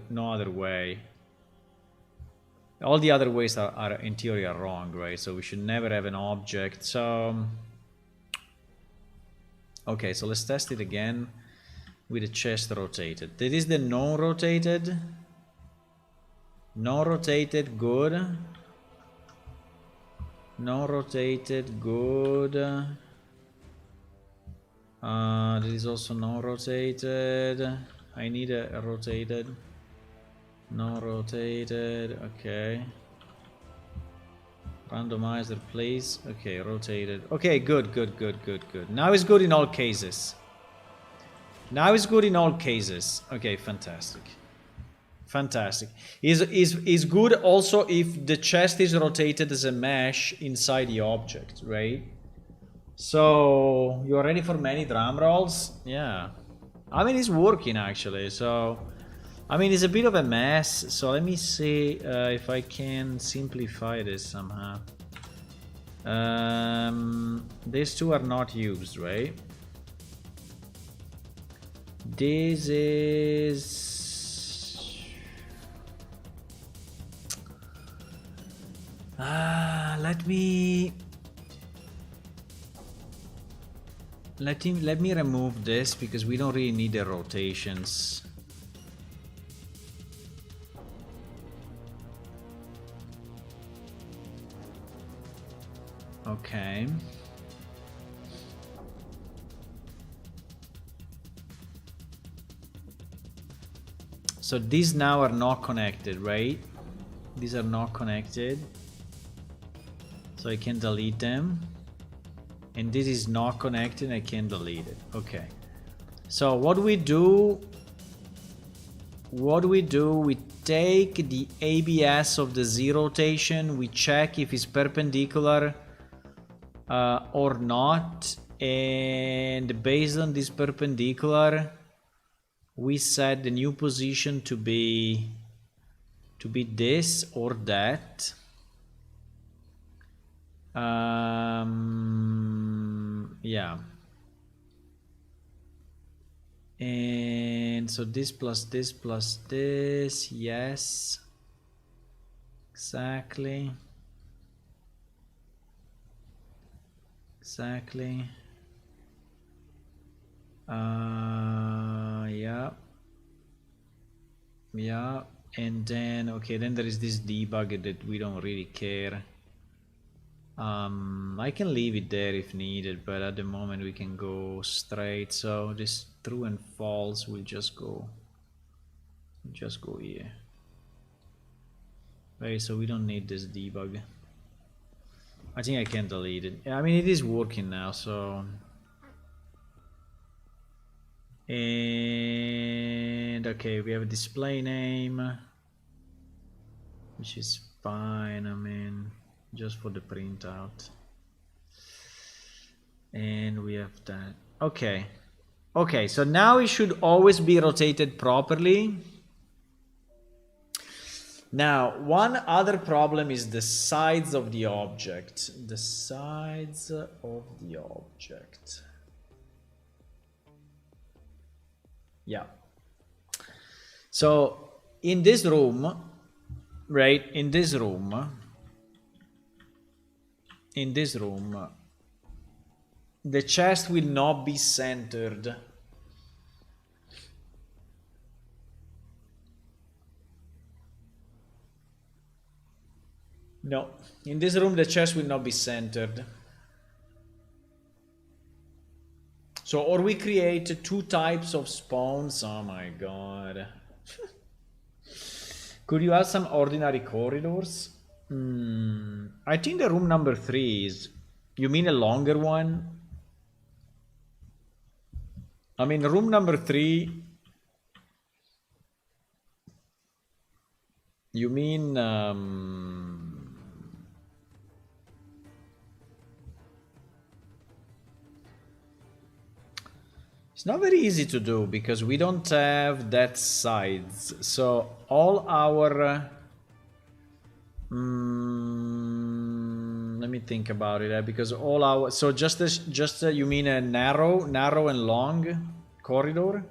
way. All the other ways are in theory are wrong, right? So we should never have an object. So okay, so let's test it again with the chest rotated. That is the non-rotated. Non-rotated, good. Non-rotated, good. That is also non-rotated. I need a rotated. Non-rotated, okay. Randomizer, please. Okay, rotated. Okay, good. Now it's good in all cases. Okay, fantastic. Fantastic. Is good also if the chest is rotated as a mesh inside the object, right? So you're ready for many drum rolls? Yeah. I mean, it's working actually. So I mean, it's a bit of a mess. So let me see if I can simplify this somehow. These two are not used, right? This is... let me remove this because we don't really need the rotations. Okay. So these now are not connected, right? These are not connected. So I can delete them. And this is not connected, I can delete it. Okay. So what we do, we take the ABS of the Z rotation, we check if it's perpendicular or not, and based on this perpendicular, we set the new position to be this or that. Yeah. And so this plus this plus this, yes. Exactly. Exactly. Yeah. Yeah. And then, okay, then there is this debug that we don't really care. I can leave it there if needed, but at the moment we can go straight. So this true and false will just go here. Right, so we don't need this debug. I think I can delete it. I mean, it is working now, so. And okay, we have a display name, which is fine. I mean, just for the printout. And we have that. Okay. Okay, so now it should always be rotated properly. Now, one other problem is the sides of the object. The sides of the object. Yeah. So, in this room, right, in this room, the chest will not be centered. No, in this room the chest will not be centered. So, or we create two types of spawns. Oh my god. Could you add some ordinary corridors? I think the room number 3 is... You mean a longer one? I mean, room number 3... You mean... It's not very easy to do because we don't have that sides. So all our... let me think about it, because all our... So just you mean a narrow and long corridor?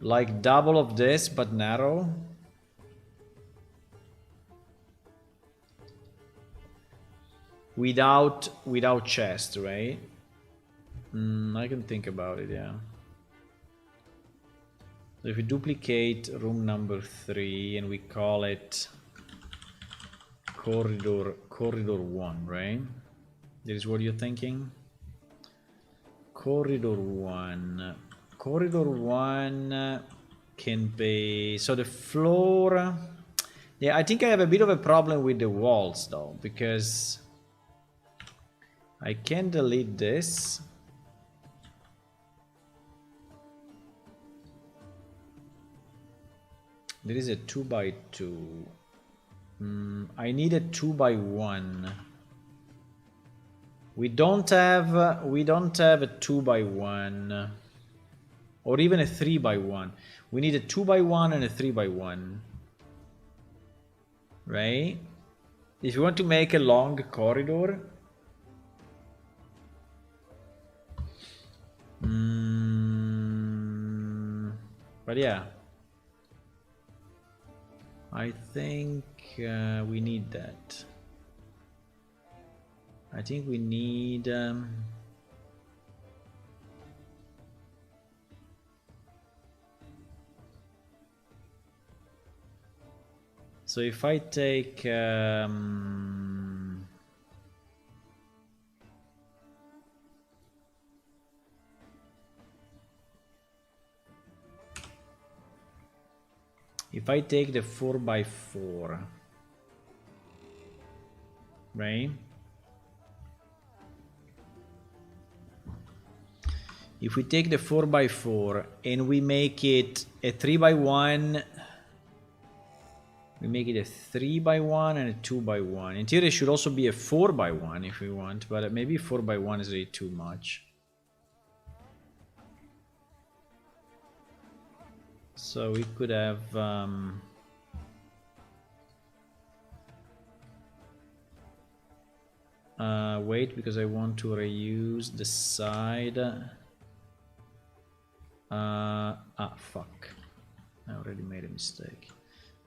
Like double of this, but narrow? Without chest, right? I can think about it, yeah. So if we duplicate room number 3 and we call it corridor 1, right? That is what you're thinking? Corridor 1. Corridor 1 can be... So the floor... Yeah, I think I have a bit of a problem with the walls though, because I can delete this. There is a 2x2. I need a 2x1. We don't have a 2x1 or even a 3x1. We need a 2x1 and a 3x1, right? If you want to make a long corridor, but yeah, I think we need that. I think we need so if I take if I take the 4x4, right? If we take the 4x4 and we make it a 3x1, we make it a 3x1 and a 2x1. In theory, it should also be a 4x1 if we want, but maybe 4x1 is really too much. So we could have wait, because I want to reuse the side. Fuck. I already made a mistake.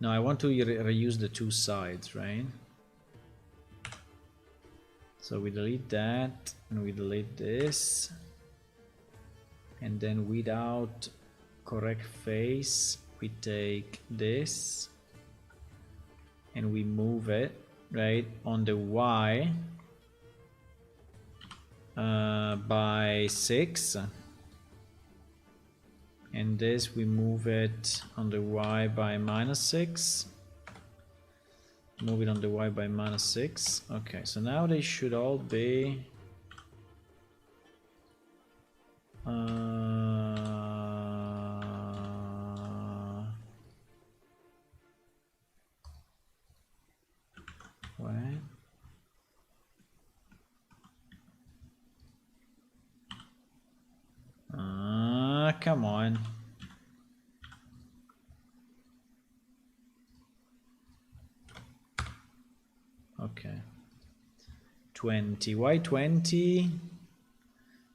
No, I want to reuse the two sides, right? So we delete that, and we delete this. And then without correct face, we take this. And we move it, right, on the Y by 6. And this we move it on the Y by -6. Move it on the Y by -6. Okay, so now they should all be what? Come on. Okay. 20. Why 20?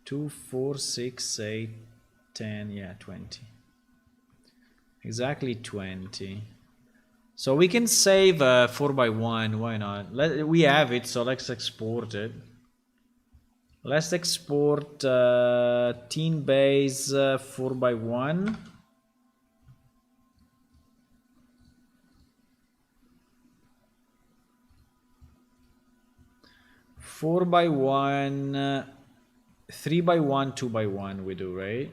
2, 4, 6, 8, 10. Yeah, 20. Exactly 20. So we can save 4x1. Why not? We have it, so let's export it. Let's export teen base 4x1. Four by one, 3x1, 2x1 we do, right?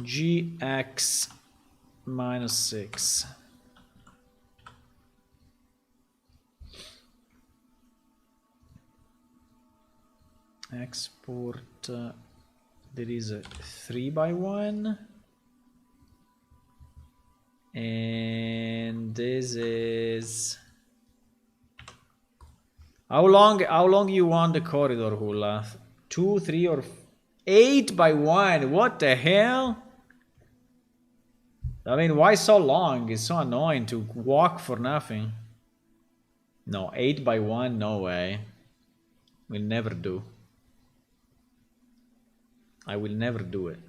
GX -6. Export, there is a 3x1. And this is how long you want the corridor, Hula? 2, 3, or 8x1? What the hell? I mean, why so long? It's so annoying to walk for nothing. No, 8x1, no way. We'll never do. I will never do it.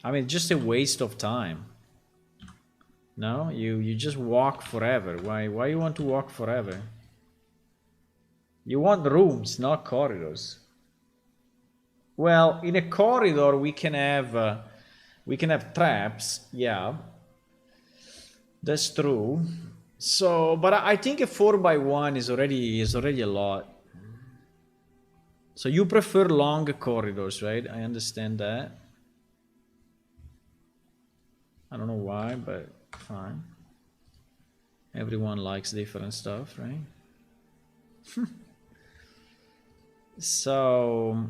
I mean, just a waste of time. No, you just walk forever. Why you want to walk forever? You want rooms, not corridors. Well, in a corridor we can have traps. Yeah, that's true. So, but I think a 4x1 is already a lot. So you prefer long corridors, right? I understand that. I don't know why, but fine. Everyone likes different stuff, right? So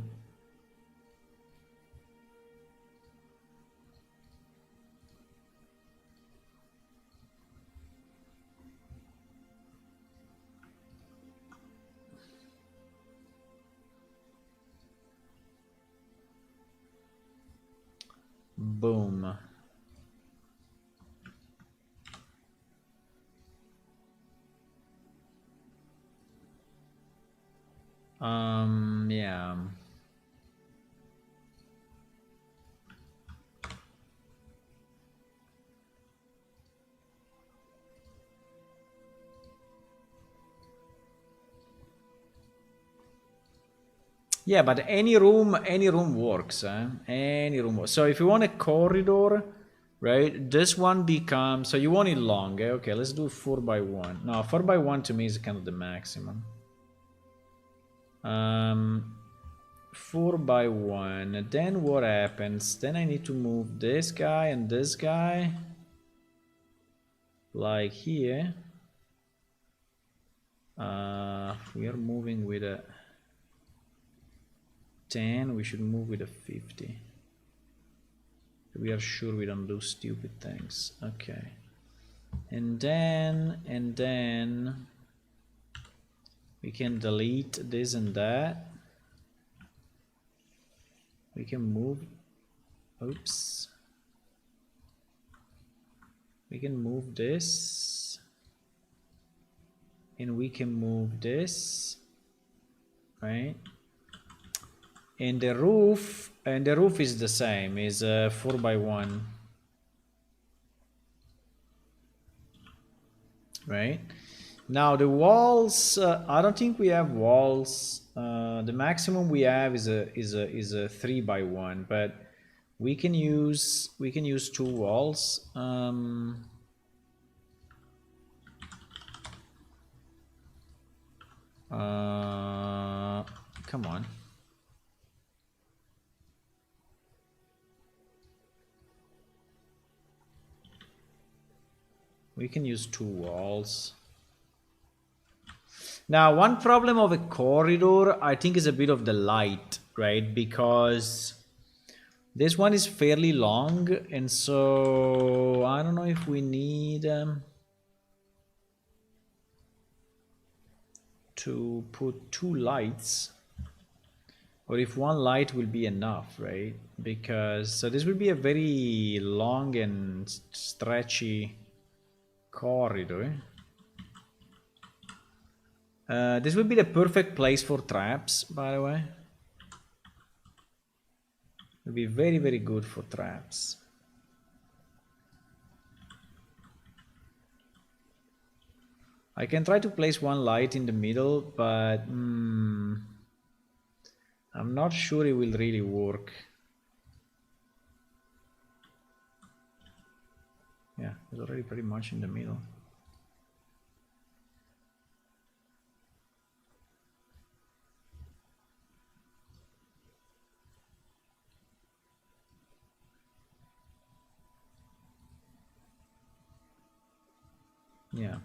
boom. Yeah. Yeah, but any room works, any room works. So if you want a corridor, right, this one becomes, so you want it long, eh? Okay, let's do 4x1. No, 4x1 to me is kind of the maximum. 4x1. Then what happens? Then I need to move this guy and this guy, like here. We are moving with a 10, we should move with a 50. We are sure we don't do stupid things. Okay. And then we We can delete this and that. We can move, oops. We can move this. And we can move this, right? And the roof is the same, is 4x1, right? Now the walls, I don't think we have walls. The maximum we have is a 3x1, but we can use 2 walls. Come on. We can use 2 walls. Now, one problem of a corridor, I think, is a bit of the light, right? Because this one is fairly long, and so I don't know if we need to put 2 lights, or if 1 light will be enough, right? Because so this will be a very long and stretchy corridor. This would be the perfect place for traps, by the way. It would be very, very good for traps. I can try to place 1 light in the middle, but I'm not sure it will really work. Yeah, it's already pretty much in the middle. Yeah.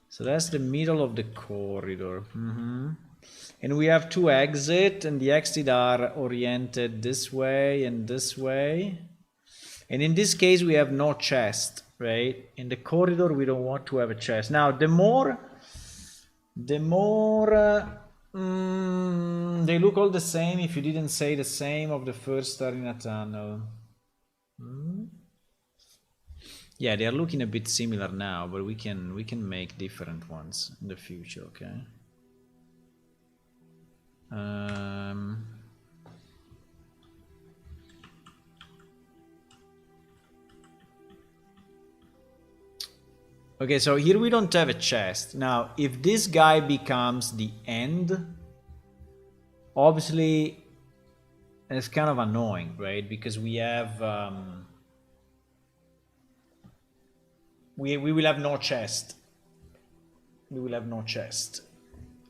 So that's the middle of the corridor. And we have 2 exits, and the exits are oriented this way and this way. And in this case, we have no chest, right? In the corridor, we don't want to have a chest. Now, the more they look all the same if you didn't say the same of the first arena tunnel. Yeah, they are looking a bit similar now, but we can make different ones in the future, okay? Okay, so here we don't have a chest. Now, if this guy becomes the end, obviously it's kind of annoying, right? Because we have we will have no chest. We will have no chest.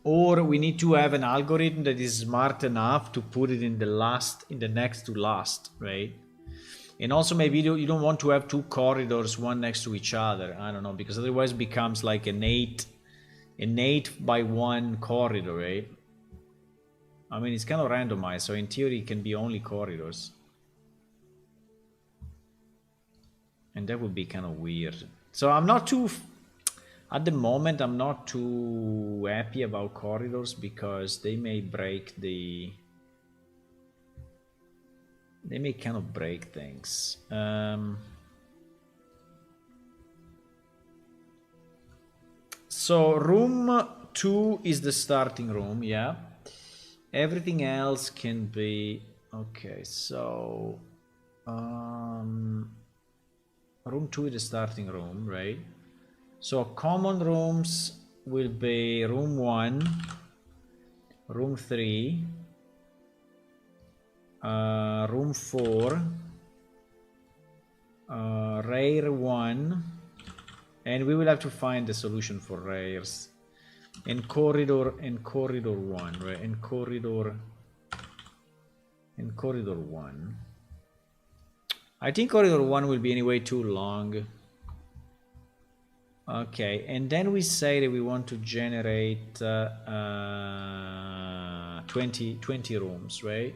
Or we need to have an algorithm that is smart enough to put it in the next to last, right? And also maybe you don't want to have 2 corridors, one next to each other. I don't know, because otherwise it becomes like an 8x1 corridor, right? I mean, it's kind of randomized, so in theory it can be only corridors. And that would be kind of weird. So I'm not too... At the moment, I'm not too happy about corridors because they may break the... They may kind of break things. So room 2 is the starting room, yeah. Everything else can be... Okay, so... room 2 is the starting room, right? So common rooms will be room 1, room 3, room 4, rare 1, and we will have to find the solution for rares. And corridor 1, right? And corridor 1. I think corridor 1 will be anyway too long. Okay, and then we say that we want to generate 20 rooms, right?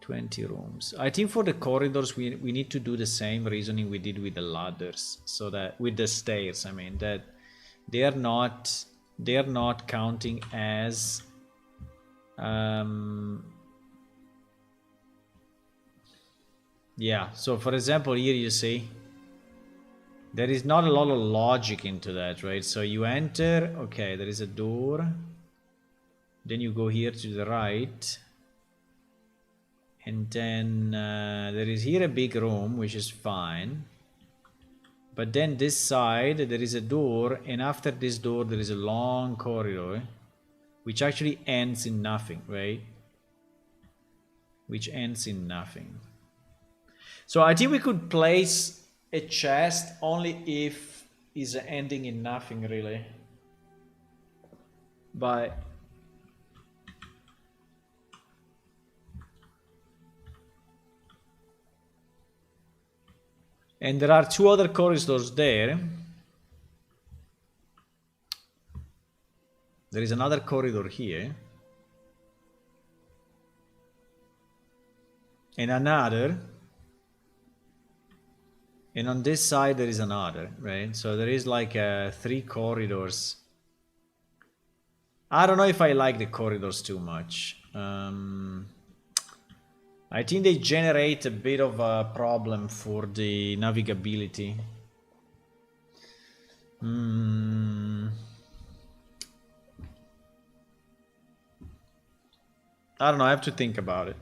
20 rooms. I think for the corridors we need to do the same reasoning we did with the ladders, so that with the stairs, I mean, that they are not they're not counting as yeah, so for example here you see there is not a lot of logic into that, right? So you enter, okay, there is a door, then you go here to the right, and then there is here a big room, which is fine, but then this side there is a door, and after this door there is a long corridor which actually ends in nothing, right? Which ends in nothing. So I think we could place a chest only if it's ending in nothing, really. But and there are two other corridors there. There is another corridor here. And another. And on this side there is another, right? So there is like 3 corridors. I don't know if I like the corridors too much. I think they generate a bit of a problem for the navigability. I don't know, I have to think about it.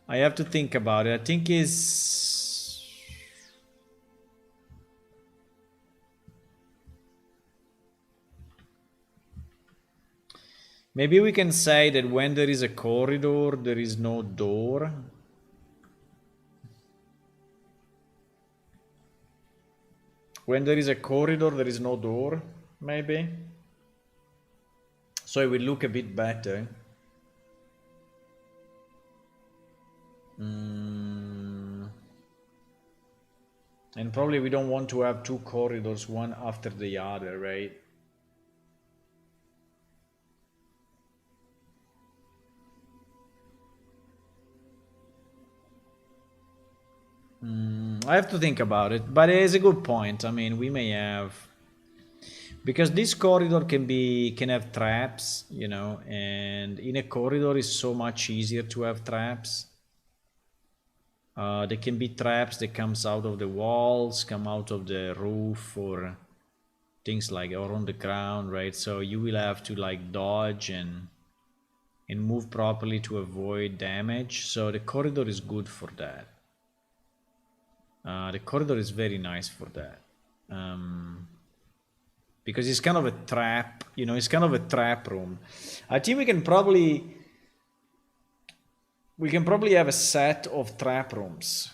I think is maybe we can say that when there is a corridor, there is no door. When there is a corridor, there is no door, maybe. So it will look a bit better. And probably we don't want to have 2 corridors, one after the other, right? I have to think about it, but it is a good point. I mean, we may have, because this corridor can have traps, you know, and in a corridor is so much easier to have traps. There can be traps that comes out of the walls, come out of the roof, or things like, or on the ground, right? So you will have to like dodge and move properly to avoid damage. So the corridor is good for that. The corridor is very nice for that. Because it's kind of a trap, you know, it's kind of a trap room. I think we can probably have a set of trap rooms.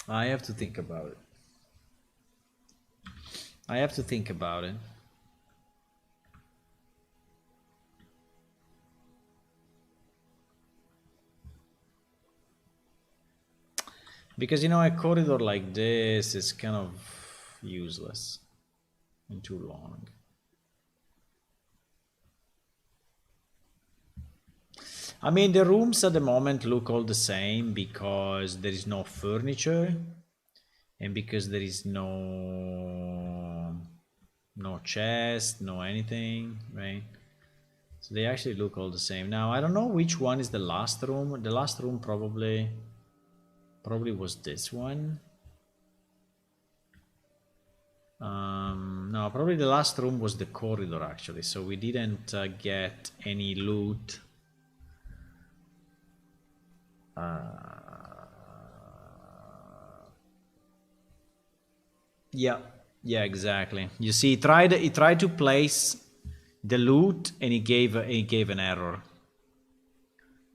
I have to think about it. Because, you know, a corridor like this is kind of useless and too long. I mean, the rooms at the moment look all the same because there is no furniture and because there is no chest, no anything, right? So they actually look all the same. Now, I don't know which one is the last room. The last room probably was this one. No, probably the last room was the corridor actually, so we didn't get any loot. Yeah, exactly. You see, he tried to place the loot and he gave an error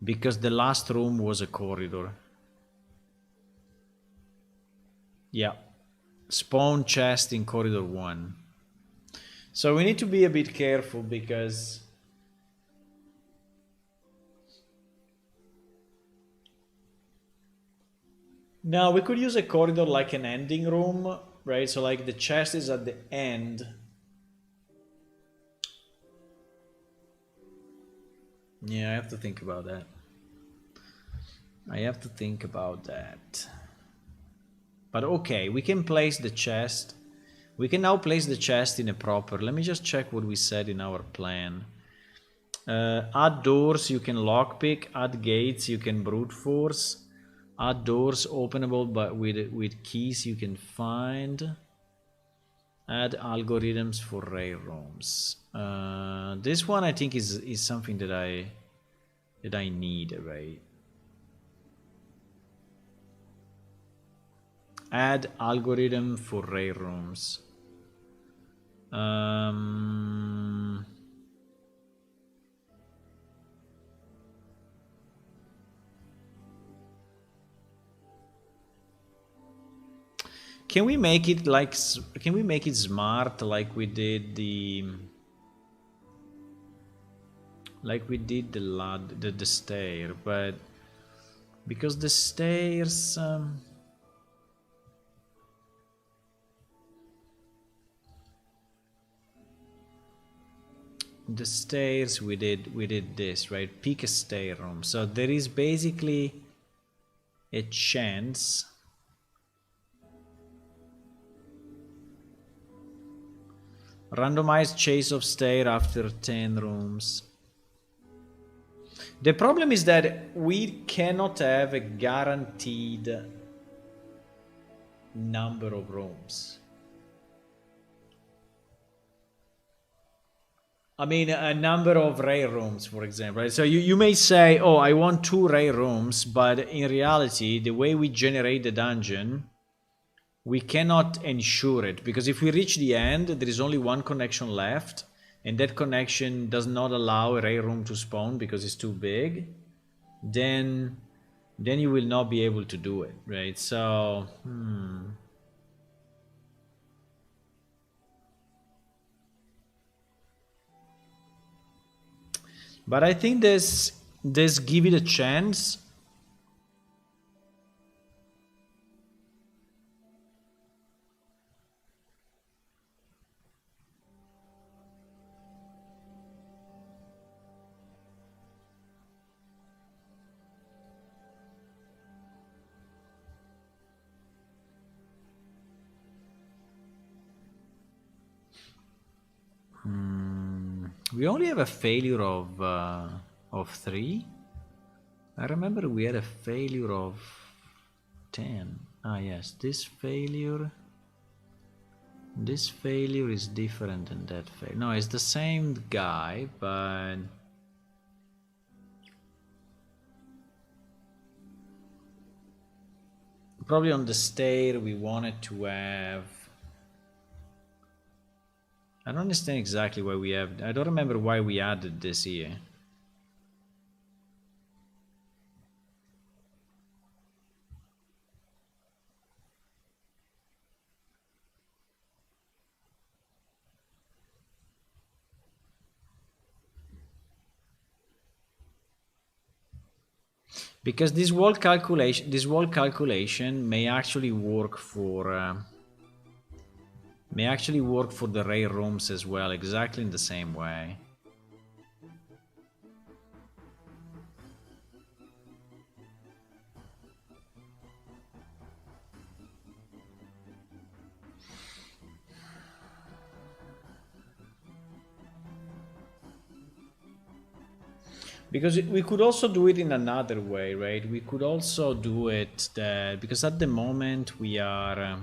because the last room was a corridor. Yeah, spawn chest in corridor 1. So we need to be a bit careful because now we could use a corridor like an ending room, right? So like the chest is at the end. Yeah, I have to think about that. But okay, we can place the chest. We can now place the chest in a proper... Let me just check what we said in our plan. Add doors, you can lockpick. Add gates, you can brute force. Add doors openable but with keys you can find. Add algorithms for rail rooms. This one I think is something that I need, right? Add algorithm for rail rooms. Can we make it like? Can we make it smart like we did the? Like we did the stair, but because the stairs. The stairs we did this, right? Pick a stair room. So there is basically a chance randomized chase of stair after 10 rooms. The problem is that we cannot have a guaranteed number of rooms. I mean, a number of rail rooms, for example, right? So you may say, oh, I want 2 rail rooms, but in reality, the way we generate the dungeon, we cannot ensure it, because if we reach the end, there is only 1 connection left, and that connection does not allow a rail room to spawn because it's too big, then you will not be able to do it, right? So, But I think this give it a chance. We only have a failure of 3. I remember we had a failure of 10. Ah, yes, this failure is different than that failure. No, it's the same guy, but probably on the stair we wanted to have... I don't understand exactly why we have... I don't remember why we added this here. Because this wall calculation may actually work for... may actually work for the rail rooms as well, exactly in the same way. Because we could also do it in another way, right? We could also do it that... Because at the moment we are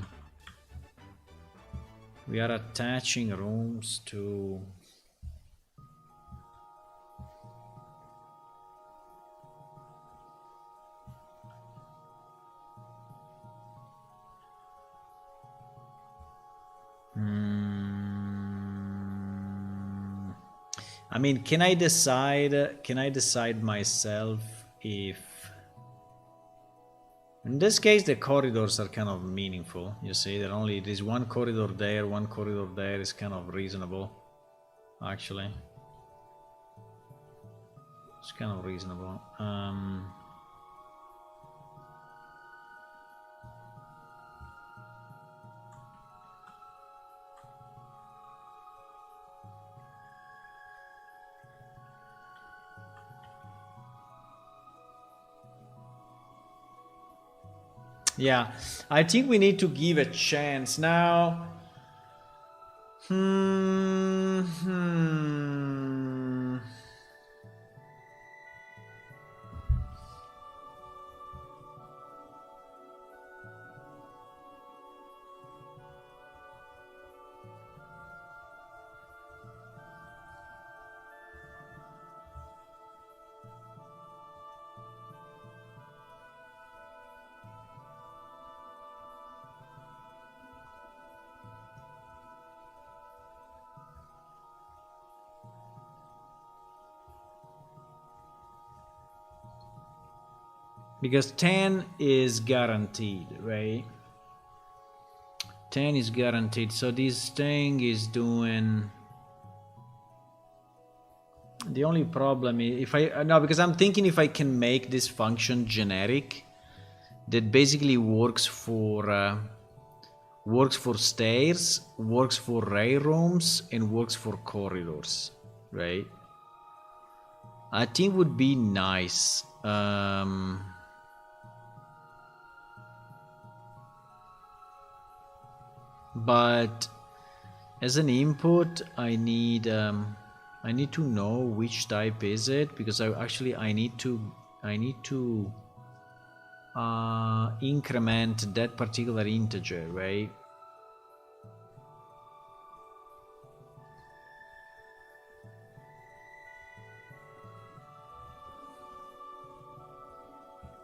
attaching rooms to... I mean, can I decide myself if... In this case, the corridors are kind of meaningful. You see, there's 1 corridor there, 1 corridor there is kind of reasonable, actually. It's kind of reasonable. Yeah, I think we need to give a chance now. Because 10 is guaranteed, right? 10 is guaranteed. So this thing is doing... The only problem is if I... No, because I'm thinking if I can make this function generic, that basically works for stairs, works for ray rooms, and works for corridors, right? I think would be nice. But as an input, I need to know which type is it, because I need to increment that particular integer, right?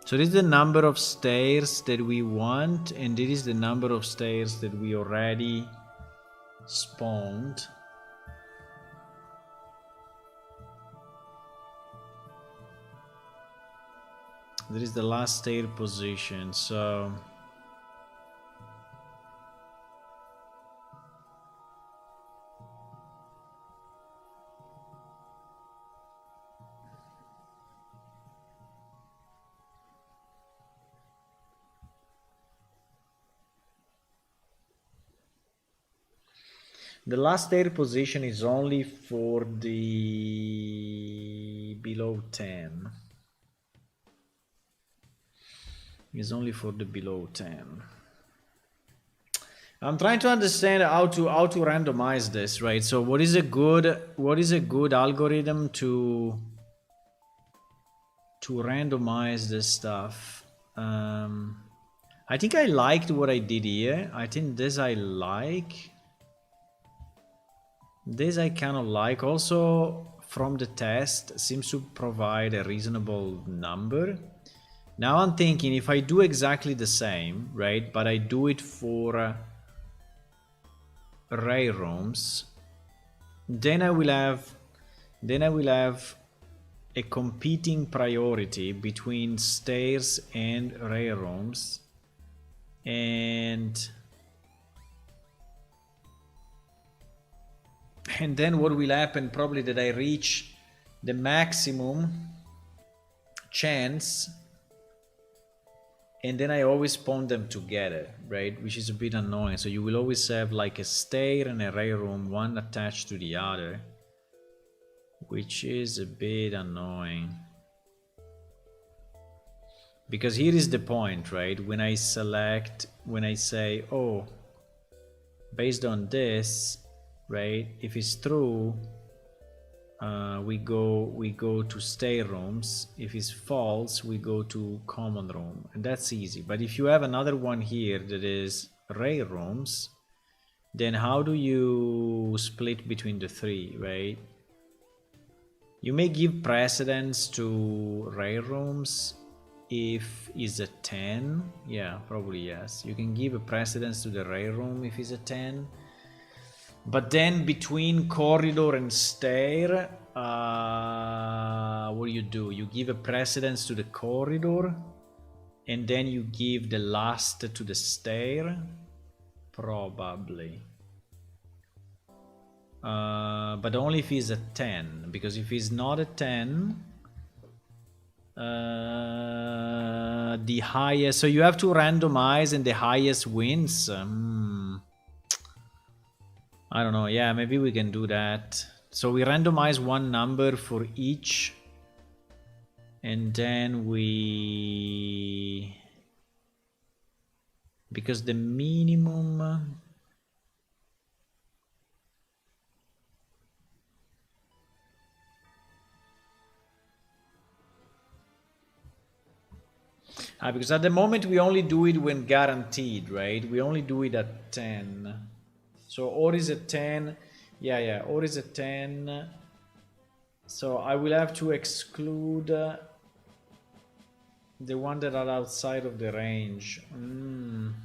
So this is the number of stairs that we want, and this is the number of stairs that we already spawned. That is the last stair position, so... The last stair position is only for the below 10. Is only for the below 10. I'm trying to understand how to randomize this, right? So what is a good algorithm to randomize this stuff? I think I liked what I did here. I think this I like. This I kind of like. Also, from the test, seems to provide a reasonable number. Now I'm thinking if I do exactly the same, right? But I do it for ray rooms, then I will have a competing priority between stairs and ray rooms, and then what will happen probably that I reach the maximum chance, and then I always spawn them together, right? Which is a bit annoying. So you will always have like a stair and a ray room, one attached to the other, which is a bit annoying. Because here is the point, right? When I say, oh, based on this, right? If it's true, we go to stair rooms. If it's false, we go to common room, and that's easy. But if you have another one here that is ray rooms, then how do you split between the three, right? You may give precedence to ray rooms if it's a 10. Yeah, probably yes. You can give a precedence to the ray room if it's a 10. But then between corridor and stair, what do? You give a precedence to the corridor, and then you give the last to the stair? Probably. But only if it's a 10, because if it's not a 10, the highest... So you have to randomize and the highest wins. I don't know. Yeah, maybe we can do that. So we randomize one number for each, and then we because the minimum because at the moment we only do it when guaranteed, right? We only do it at 10. So or is at 10. Yeah, or is at 10. So I will have to exclude the one that are outside of the range. I'm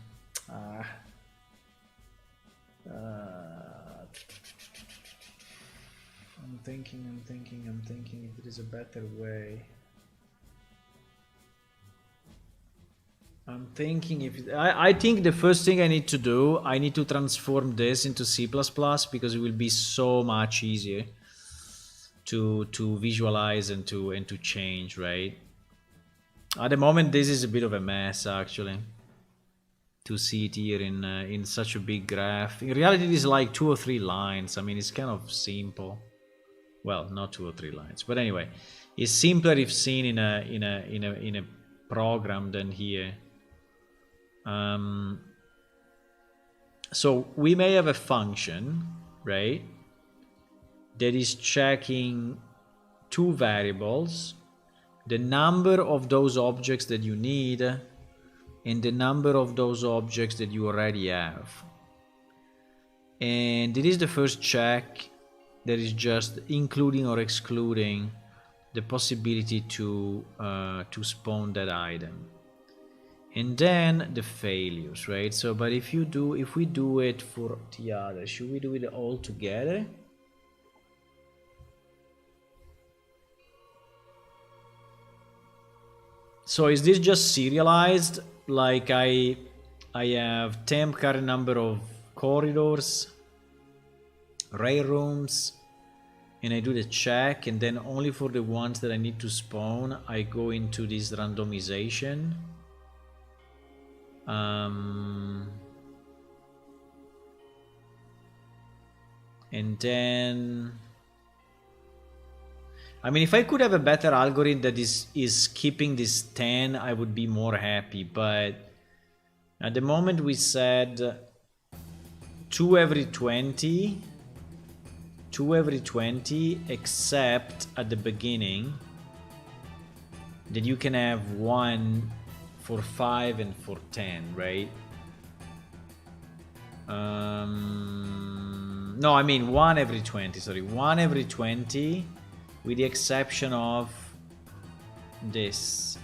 thinking if there is a better way. I'm thinking if I think the first thing I need to do, I need to transform this into C++ because it will be so much easier to visualize and to change, right? At the moment, this is a bit of a mess actually. To see it here in such a big graph. In reality, it is like 2 or 3 lines. I mean, it's kind of simple. Well, not 2 or 3 lines, but anyway, it's simpler if seen in a program than here. So we may have a function, right, that is checking 2 variables, the number of those objects that you need and the number of those objects that you already have. And it is the first check that is just including or excluding the possibility to spawn that item. And then the failures, right? So, but if we do it for the other, should we do it all together? So is this just serialized? Like I have temp current number of corridors, rail rooms, and I do the check, and then only for the ones that I need to spawn, I go into this randomization. And then, I mean, if I could have a better algorithm that is keeping this 10, I would be more happy. But at the moment we said 2 every 20, 2 every 20, except at the beginning that you can have 1 for 5 and for 10, right? No, I mean 1 every 20, sorry, 1 every 20, with the exception of this.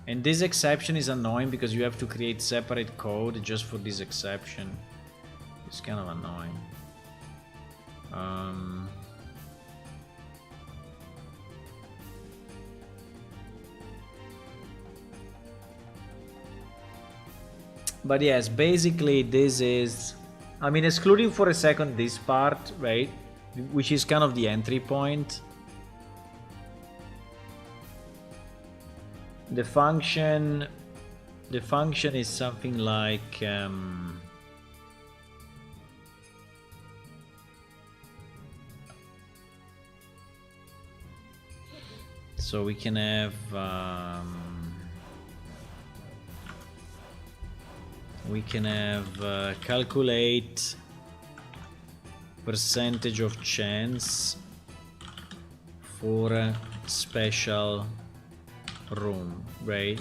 And this exception is annoying because you have to create separate code just for this exception. It's kind of annoying. But yes, basically this is, I mean, excluding for a second this part, right, which is kind of the entry point. The function is something like so we can have calculate percentage of chance for a special room, right?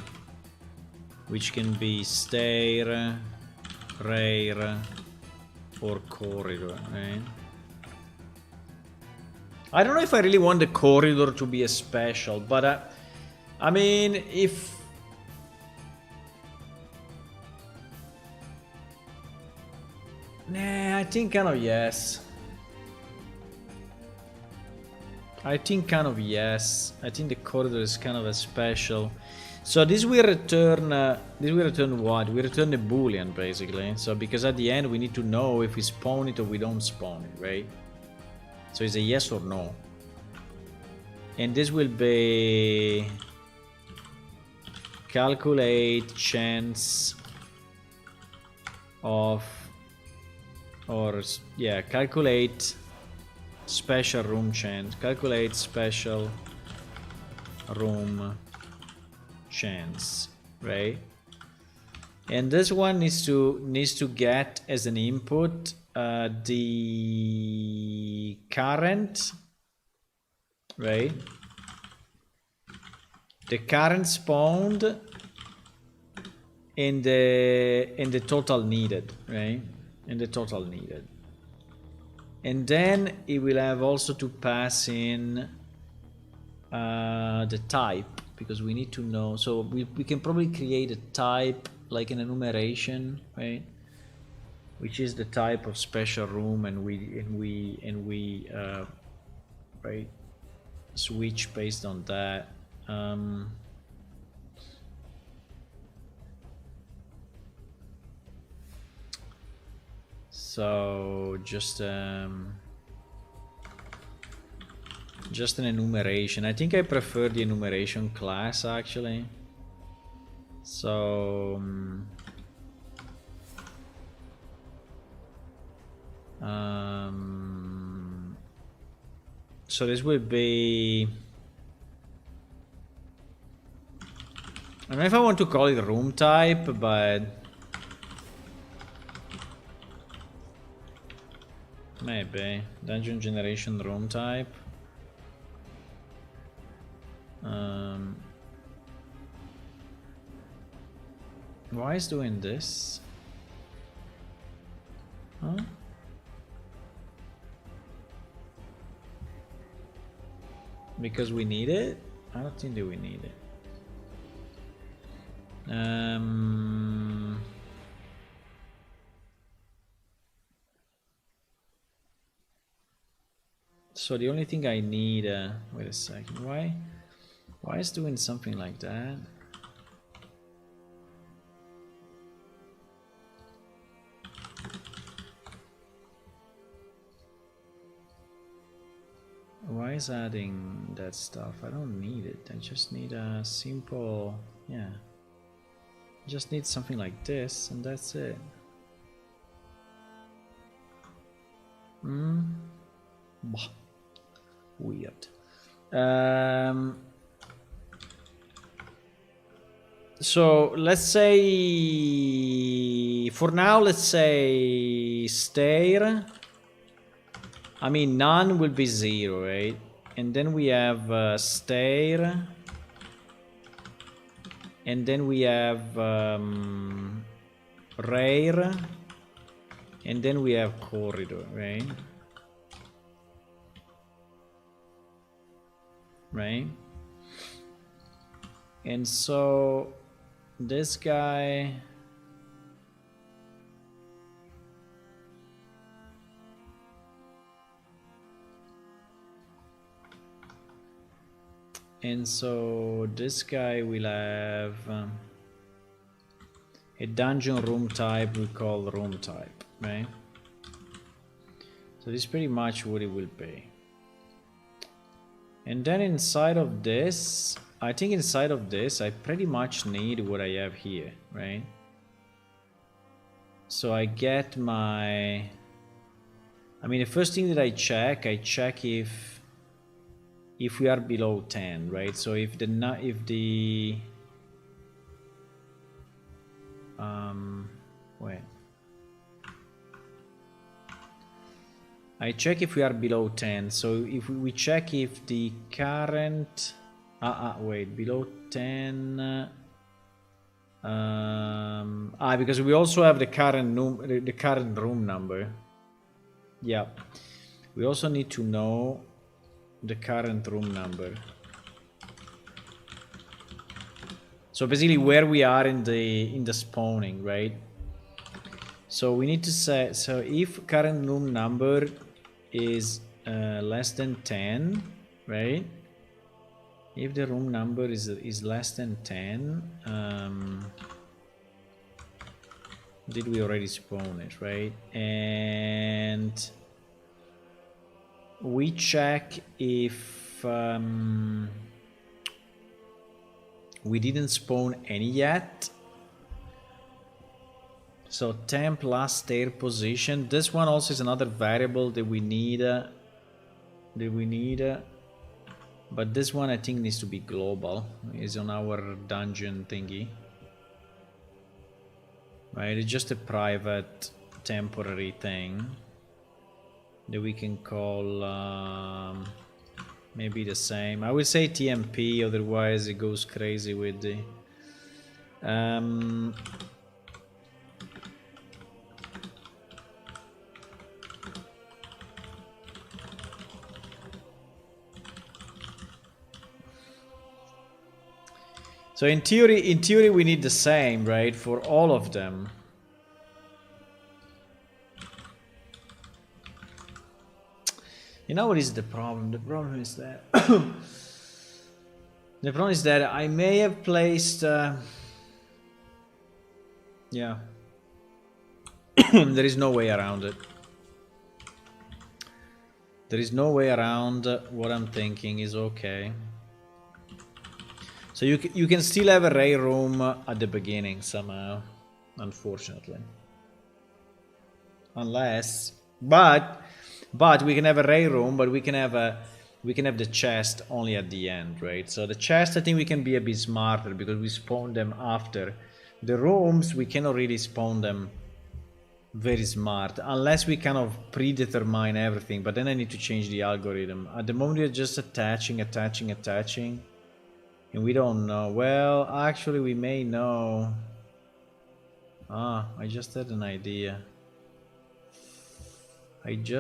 Which can be stair, rail, or corridor, right? I don't know if I really want the corridor to be a special, but I mean, if I think kind of yes. I think kind of yes. I think the corridor is kind of a special. So this will return what? We return the boolean basically. So because at the end we need to know if we spawn it or we don't spawn it, right? So it's a yes or no. And this will be calculate chance of, or yeah, calculate special room chance. Calculate special room chance, right? And this one needs to get as an input the current, right? The current spawned and the total needed, right? And the total needed. And then it will have also to pass in the type, because we need to know. So we can probably create a type like an enumeration, right? Which is the type of special room, and we right, switch based on that. So just an enumeration. I think I prefer the enumeration class actually. So so this will be, I don't know if I want to call it room type, but maybe dungeon generation room type. Why is doing this? Huh? Because we need it? I don't think that we need it. So the only thing I need, wait a second, why is doing something like that? Why is adding that stuff? I don't need it. I just need a simple, yeah. I just need something like this, and that's it. Weird. So let's say, for now, let's say stair. I mean, none will be 0, right? And then we have stair. And then we have rare. And then we have corridor, right? Right? And so this guy, and so this guy will have a dungeon room type we call room type, right? So this is pretty much what it will be. And then inside of this, I think inside of this, I pretty much need what I have here, right? So I get my, I mean, the first thing that I check if we are below 10, right? So if the wait, I check if we are below 10. So if we check if the current wait, below 10 because we also have the current room number. Yeah, we also need to know the current room number. So basically where we are in the spawning, right? So we need to say, so if current room number is less than 10, right? If the room number is less than 10, did we already spawn it, right? And we check if we didn't spawn any yet. So temp last stair position. This one also is another variable that we need. But this one I think needs to be global. Is on our dungeon thingy. right? It's just a private temporary thing that we can call maybe the same. I would say TMP, otherwise it goes crazy with the so in theory we need the same, right, for all of them. You know what is the problem? The problem is that the problem is that I may have placed yeah. There is no way around it. There is no way around what I'm thinking is okay. So you can still have a ray room at the beginning somehow, unfortunately. Unless, but we can have a ray room, but we can have the chest only at the end, right? So the chest, I think we can be a bit smarter because we spawn them after. The rooms, we cannot really spawn them very smart unless we kind of predetermine everything, but then I need to change the algorithm. At the moment we're just attaching, and we don't know. Well, actually we may know. I just had an idea. It's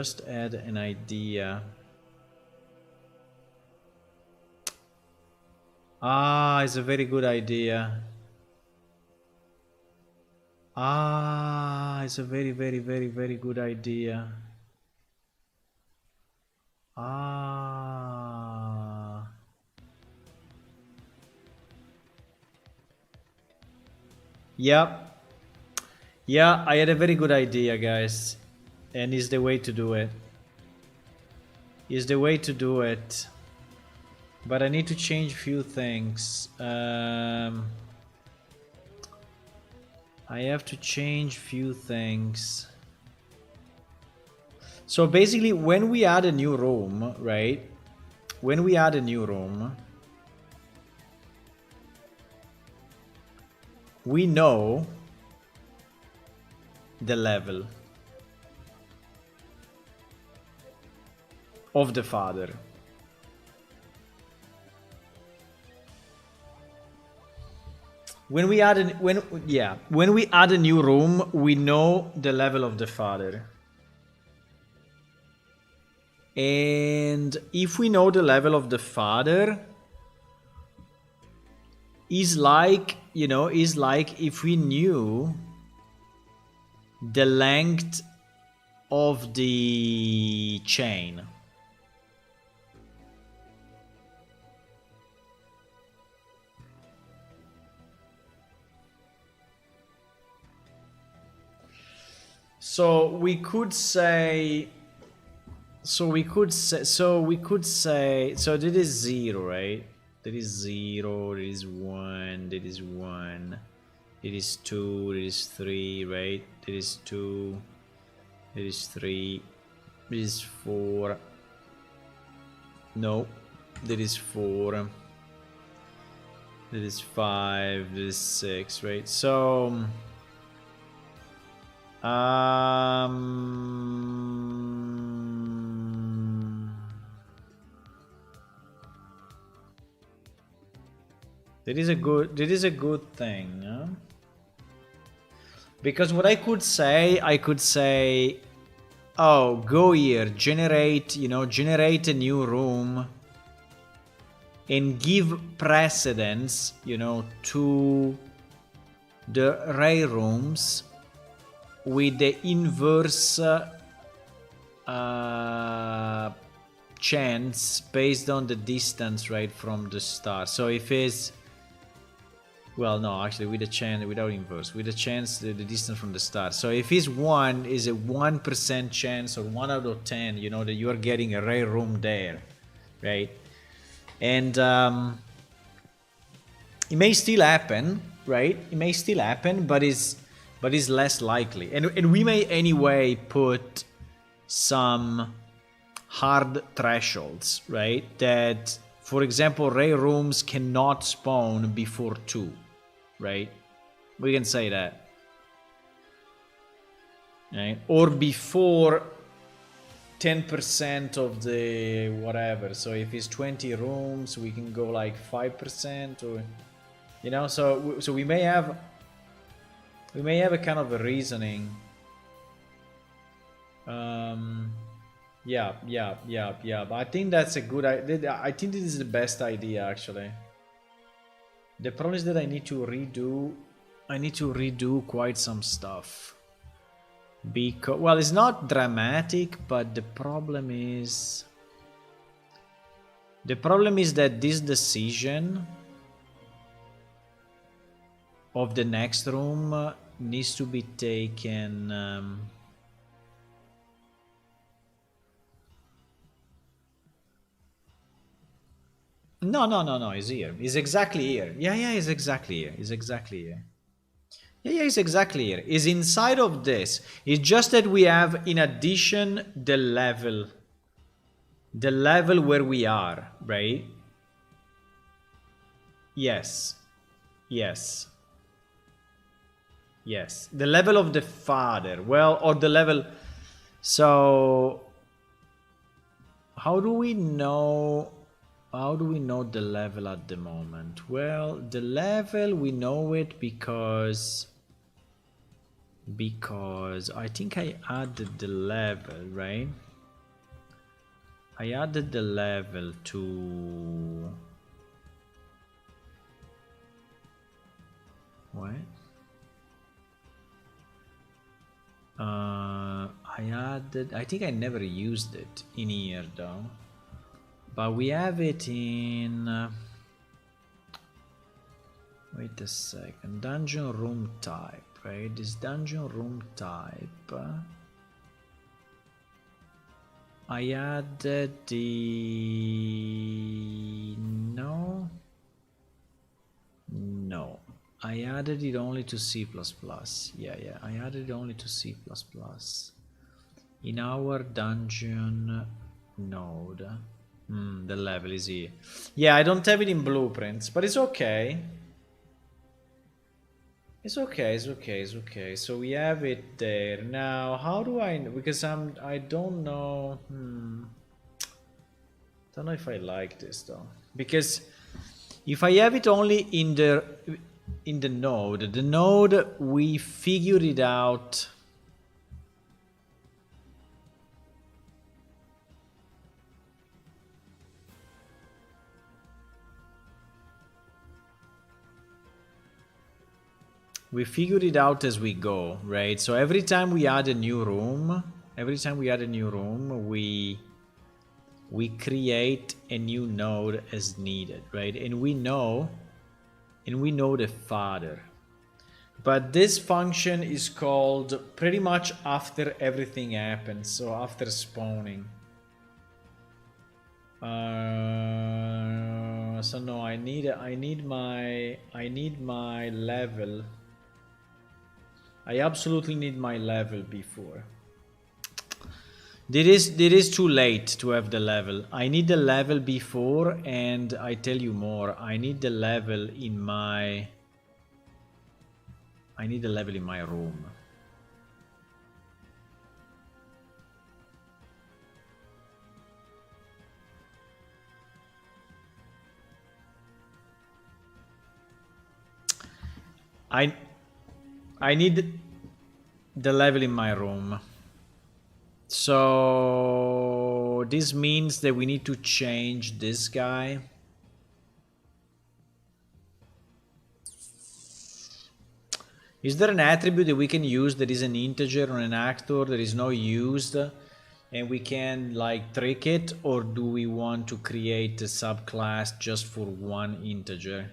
a very good idea. It's a very, very, very, very good idea. Yep. Yeah, I had a very good idea, guys. And is the way to do it. But I need to change a few things. I have to change a few things. So basically, when we add a new room, right? When we add a new room, we know the level of the father. When we add a new room, we know the level of the father. And if we know the level of the father, is like if we knew the length of the chain. So we could say so that is 0, right? That is 0, that is 1, that is 1, that is 2, that is 3, right? That is 2, that is 3, that is 4. No, that is 4. That is 5, that is 6, right? So that is a good thing, huh? Because what I could say, oh, go here, generate a new room and give precedence, to the ray rooms with the inverse chance based on the distance, right, from the star. So if it's, well, no, actually with the chance, without inverse, with the chance, the distance from the star. So if it's 1, is a 1% chance, or 1 out of 10, that you are getting a ray room there, right? And it may still happen, right? It may still happen, but it's less likely. And we may anyway put some hard thresholds, right? That, for example, ray rooms cannot spawn before 2, right? We can say that. right? Or before 10% of the whatever. So if it's 20 rooms, we can go like 5%, or you know. So we may have a kind of a reasoning. Yeah. But I think that's a good idea. I think this is the best idea actually. The problem is that I need to redo quite some stuff. Because, well, it's not dramatic, but the problem is that this decision of the next room needs to be taken. No. It's here. It's exactly here. Yeah. It's exactly here. It's exactly here. Yeah, it's exactly here. It's inside of this. It's just that we have, in addition, the level where we are, right? Yes. The level of the father. Well, or the level. So, how do we know the level at the moment? Well, the level, we know it because I think I added the level, right? I added the level to what? I think I never used it in here though. But we have it in wait a second. Dungeon room type, right? This dungeon room type. I added the no. I added it only to C++. Yeah. I added it only to C++. In our dungeon node. The level is here. Yeah, I don't have it in blueprints, but it's okay. It's okay. So we have it there. Now, how do I... Because I don't know... Don't know if I like this though. Because if I have it only in the node, we figured it out. We figured it out as we go, right? So every time we add a new room, we create a new node as needed, right? And we know the father. But this function is called pretty much after everything happens, so after spawning. So no, I need my level. I absolutely need my level before. It is too late to have the level. I need the level before, and I tell you more. I need the level in my room. I need the level in my room. So this means that we need to change this guy. Is there an attribute that we can use that is an integer or an actor that is not used and we can like trick it, or do we want to create a subclass just for one integer?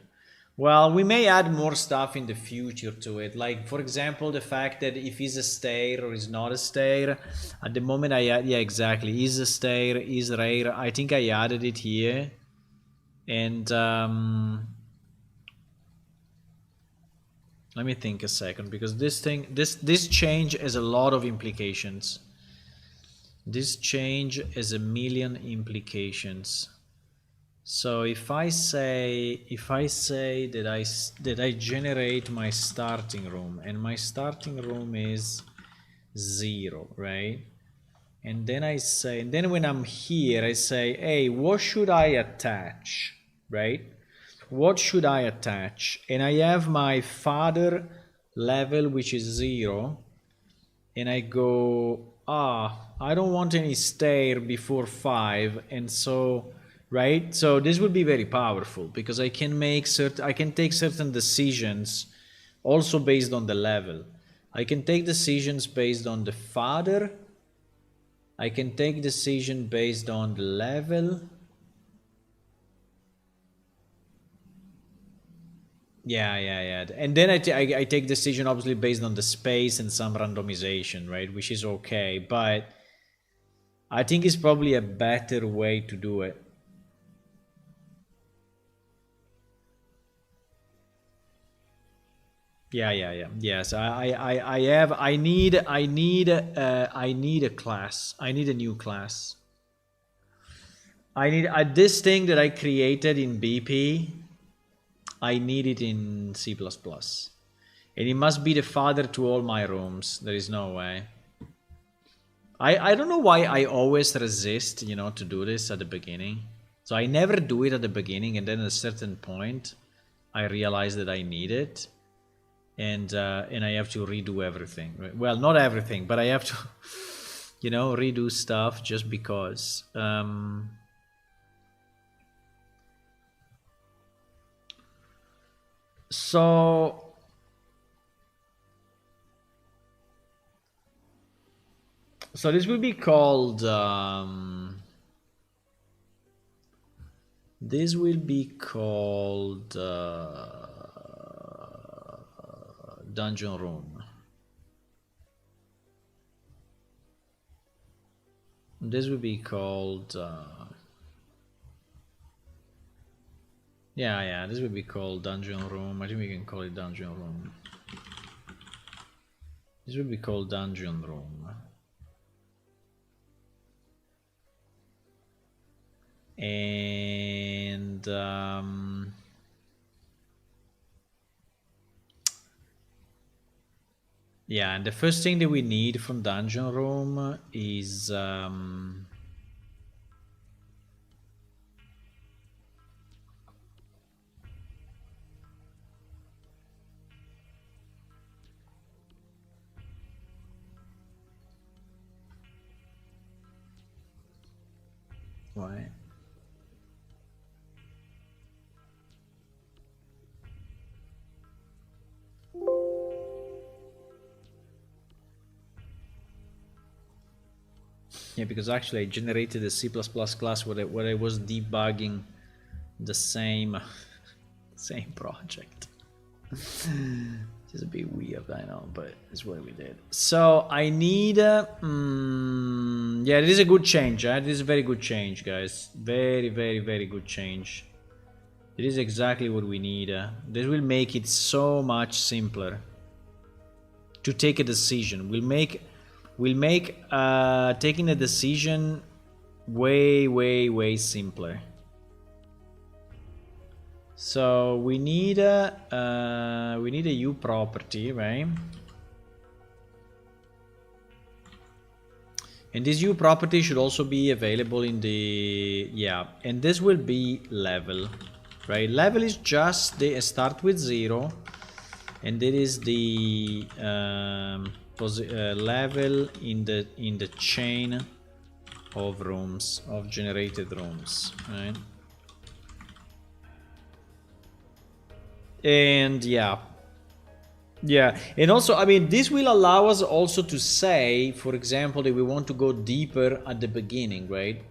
Well, we may add more stuff in the future to it. Like, for example, the fact that if he's a stair or is not a stair. At the moment, yeah, exactly. Is a stair, is rare. I think I added it here. And let me think a second, because this change has a lot of implications. This change has a million implications. So if I say that I generate my starting room, and my starting room is 0, right? And then I say, and then when I'm here, I say, hey, what should I attach, right? What should I attach? And I have my father level, which is 0. And I go, I don't want any stair before 5. And so, right? So this would be very powerful because I can take certain decisions also based on the level. I can take decisions based on the father. I can take decision based on the level. Yeah. And then I take decision obviously based on the space and some randomization, right? Which is okay, but I think it's probably a better way to do it. Yeah. Yes, I need a class. I need a new class. I need this thing that I created in BP. I need it in C++. And it must be the father to all my rooms. There is no way. I don't know why I always resist, to do this at the beginning. So I never do it at the beginning, and then at a certain point, I realize that I need it, and I have to redo everything. Right? Well, not everything, but I have to, redo stuff just because. So this will be called dungeon room. This will be called this will be called dungeon room. I think we can call it dungeon room. This will be called dungeon room. And and the first thing that we need from dungeon room is right. Yeah, because actually I generated a C++ class where I was debugging the same project. It's a bit weird, I know, but it's what we did. So I need yeah, it is a good change. It is a very good change, guys. Very good change. It is exactly what we need. This will make it so much simpler to take a decision. We'll make taking a decision way simpler. So we need a U property, right? And this U property should also be available in the and this will be level, right? Level is just the start with 0, and it is the level in the chain of rooms, of generated rooms, right? And yeah, and also, I mean, this will allow us also to say, for example, that we want to go deeper at the beginning, right?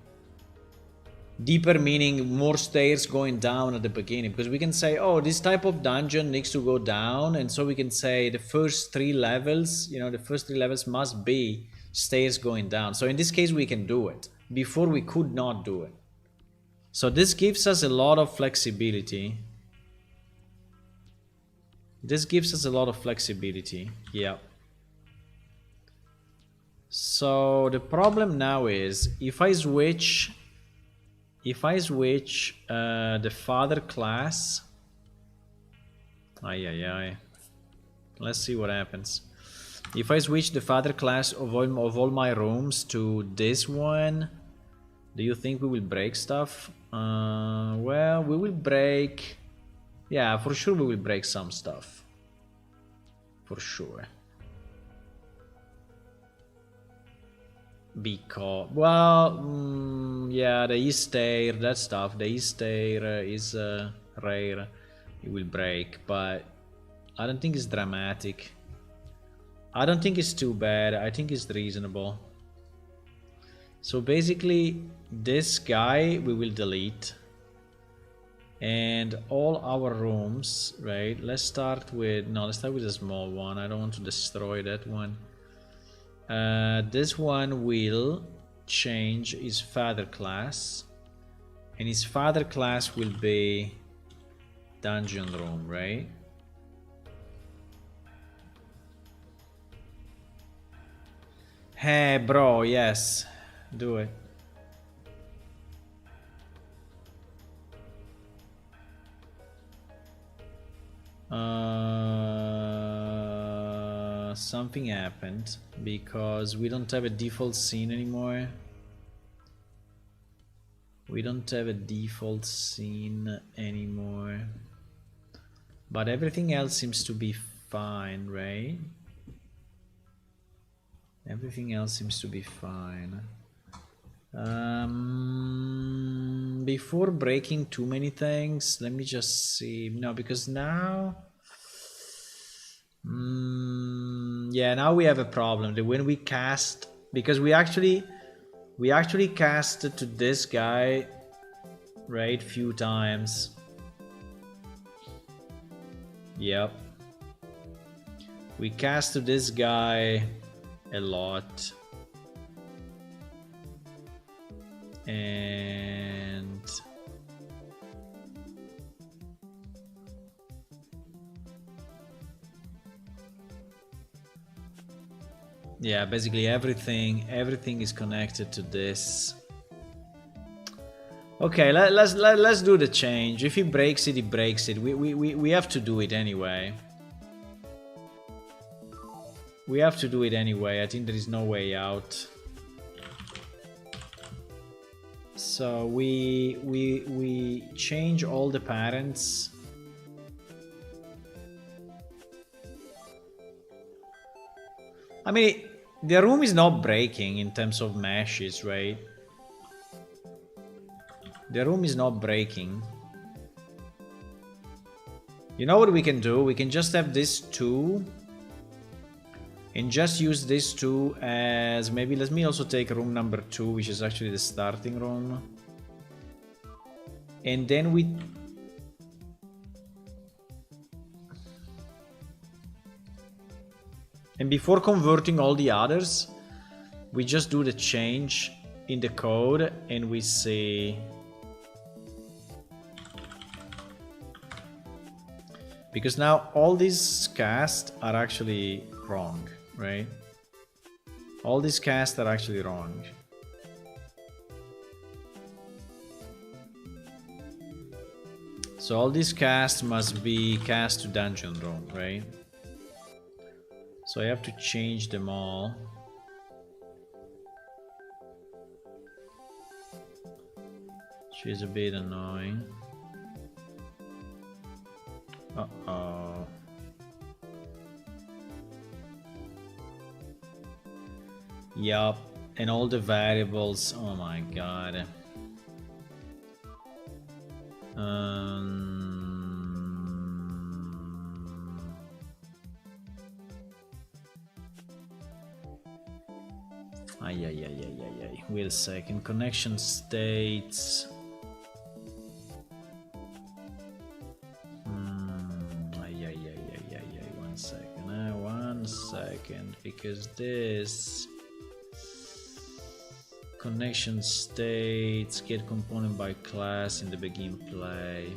Deeper meaning more stairs going down at the beginning, because we can say, oh, this type of dungeon needs to go down, and so we can say the first 3 levels, the first 3 levels must be stairs going down. So in this case we can do it. Before we could not do it. So this gives us a lot of flexibility. Yeah. So the problem now is if I switch the father class, let's see what happens. If I switch the father class of all my rooms to this one, do you think we will break stuff? Well, we will break... Yeah, for sure we will break some stuff. For sure. Because... Well, yeah, the east stair, that stuff. The east stair is rare. It will break, but I don't think it's dramatic. I don't think it's too bad. I think it's reasonable. So basically, this guy we will delete. And all our rooms, right? Let's start with... No, let's start with a small one. I don't want to destroy that one. This one will change his father class. And his father class will be dungeon room, right? Hey, bro, yes. Do it. Something happened because we don't have a default scene anymore. We don't have a default scene anymore. But everything else seems to be fine, right? Everything else seems to be fine. Before breaking too many things, let me just see. No, because now... yeah, now we have a problem. That when we cast... Because we actually cast to this guy, right, few times. Yep. We cast to this guy a lot. And yeah, basically everything is connected to this. Okay, let's do the change. If he breaks it, he breaks it. We have to do it anyway. We have to do it anyway. I think there is no way out. So we change all the parents. I mean, the room is not breaking in terms of meshes, right? The room is not breaking. You know what we can do? We can just have this two. And just use this two as... Maybe let me also take room number 2, which is actually the starting room. And then we... And before converting all the others, we just do the change in the code and we say... Because now all these casts are actually wrong, right? All these casts are actually wrong. So all these casts must be cast to dungeon room, right? So I have to change them all. Which is a bit annoying. Uh-oh. Yup, and all the variables, oh my god. Ay. Wait a second, connection states. One second, because this connection states get component by class in the begin play.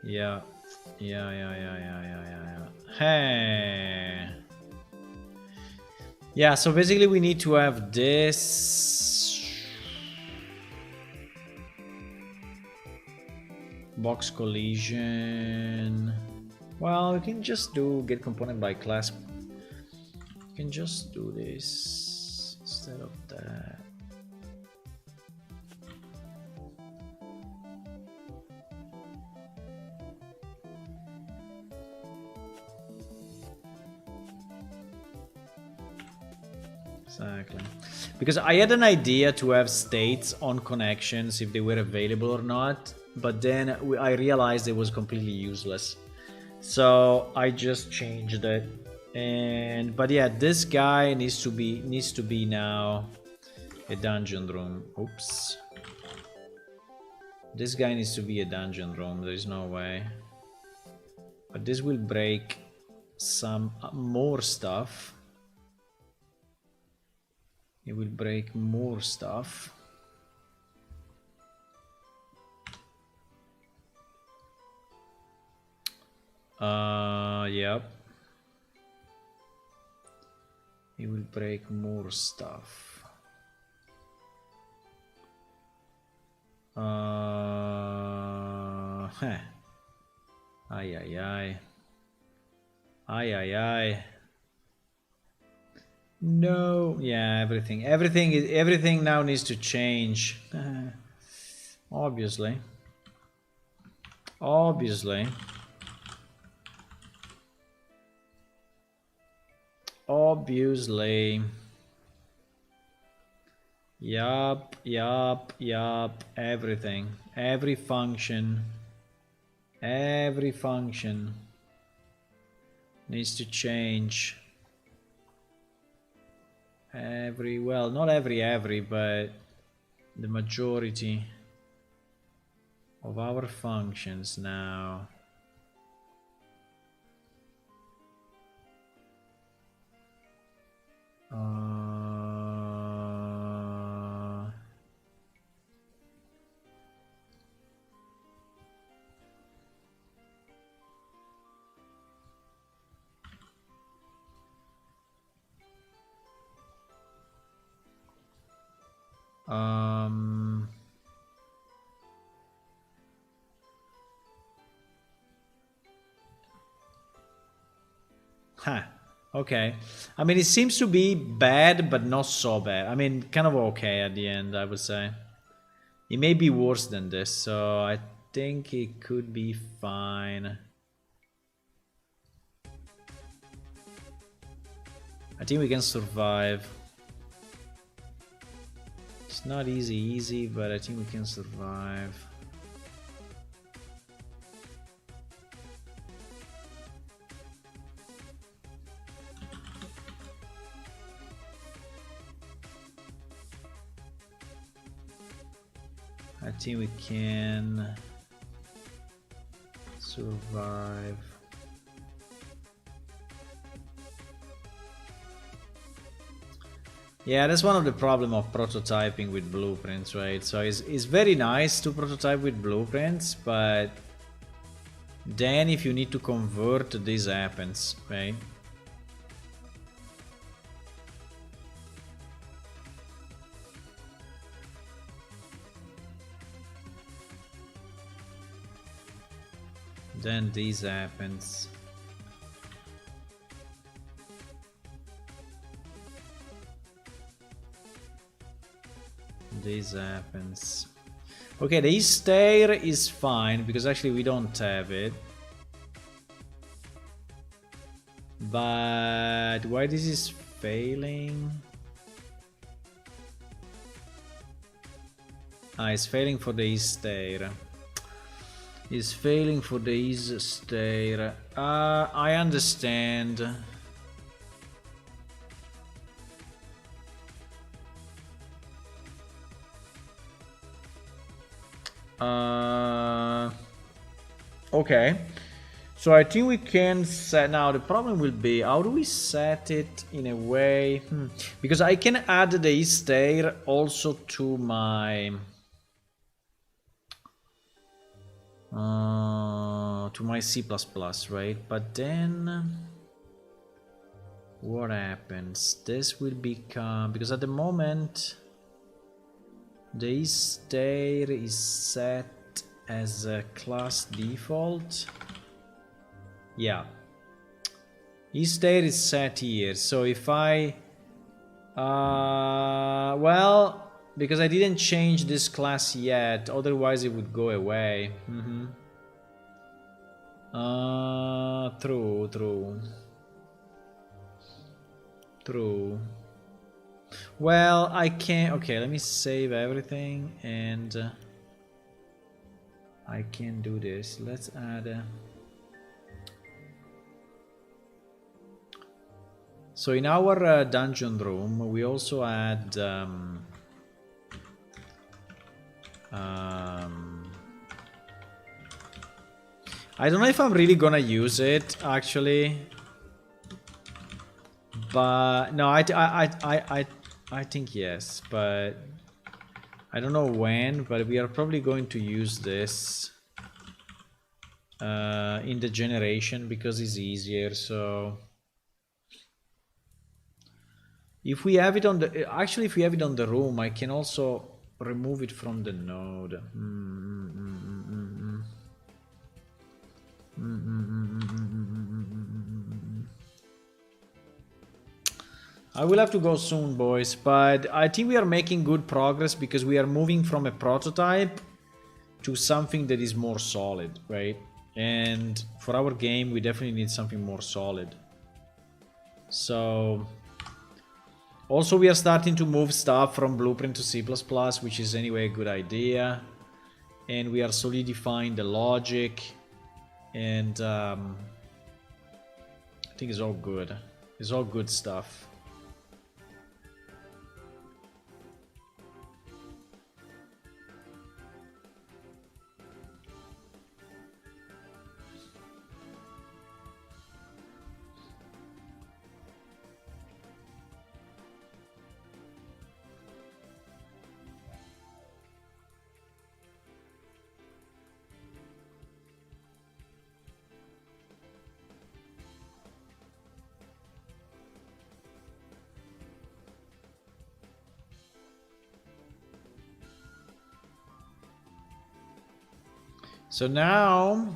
Yeah. Hey. Yeah, so basically we need to have this. box collision. Well, we can just do get component by class. We can just do this instead of that. Exactly. Because I had an idea to have states on connections if they were available or not, but then I realized it was completely useless. So I just changed it. And but yeah, this guy needs to be now a dungeon room. Oops. This guy needs to be a dungeon room. There is no way. But this will break some more stuff. It will break more stuff. Yep. It will break more stuff. Heh. Ay, ay, ay. Ay, ay, ay. No, yeah, everything now needs to change. Obviously. Obviously. Yup, yup, yup, everything. Every function needs to change. Well, not every, but the majority of our functions now. Okay. I mean, it seems to be bad, but not so bad. I mean, kind of okay at the end, I would say. It may be worse than this, so I think it could be fine. I think we can survive. It's not easy, but I think we can survive. I think we can survive. Yeah, that's one of the problem of prototyping with blueprints, right? So it's very nice to prototype with blueprints, but then if you need to convert, this happens, right? Then this happens. This happens. Okay, the stair is fine because actually we don't have it. But why this is failing? Ah, it's failing for the east stair. It's failing for the east stair. I understand. Okay. So I think we can set, now the problem will be how do we set it in a way, because I can add the east stair also to my C++, right? But then what happens? This will become, because at the moment the east stair is set as a class default. Yeah. State is set here. So if I... well, because I didn't change this class yet, otherwise it would go away. True. Well, I can't... Okay, let me save everything and... I can do this. Let's add... So in our dungeon room, we also add... I don't know if I'm really gonna use it, actually. But no, I think yes, but I don't know when. But we are probably going to use this in the generation because it's easier. So if we have it on the if we have it on the room, I can also remove it from the node. I will have to go soon, boys, but I think we are making good progress because we are moving from a prototype to something that is more solid, right? And for our game, we definitely need something more solid. So also we are starting to move stuff from Blueprint to C++, which is anyway a good idea. And we are solidifying the logic. And I think it's all good. It's all good stuff. So now,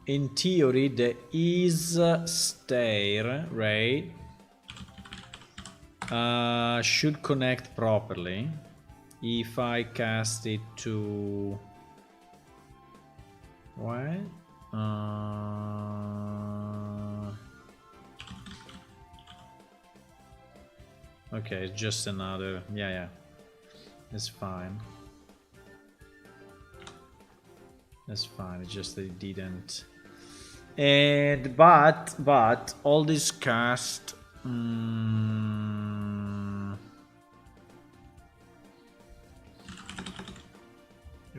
in theory, the is stair, right, should connect properly. If I cast it to... What? Okay, it's just another... Yeah. It's fine. That's fine, it's just that it didn't. And but all this cast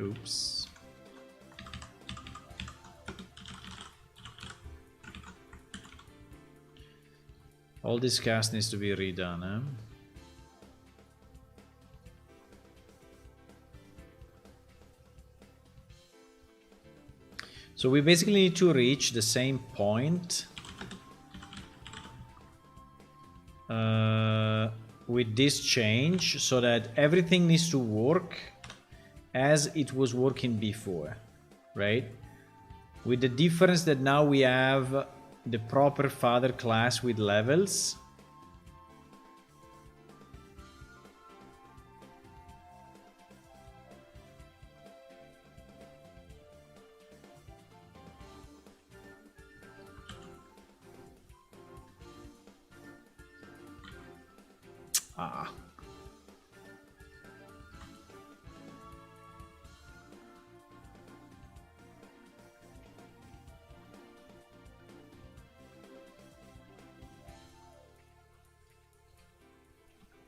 oops. All this cast needs to be redone, eh? So we basically need to reach the same point with this change so that everything needs to work as it was working before, right? With the difference that now we have the proper father class with levels.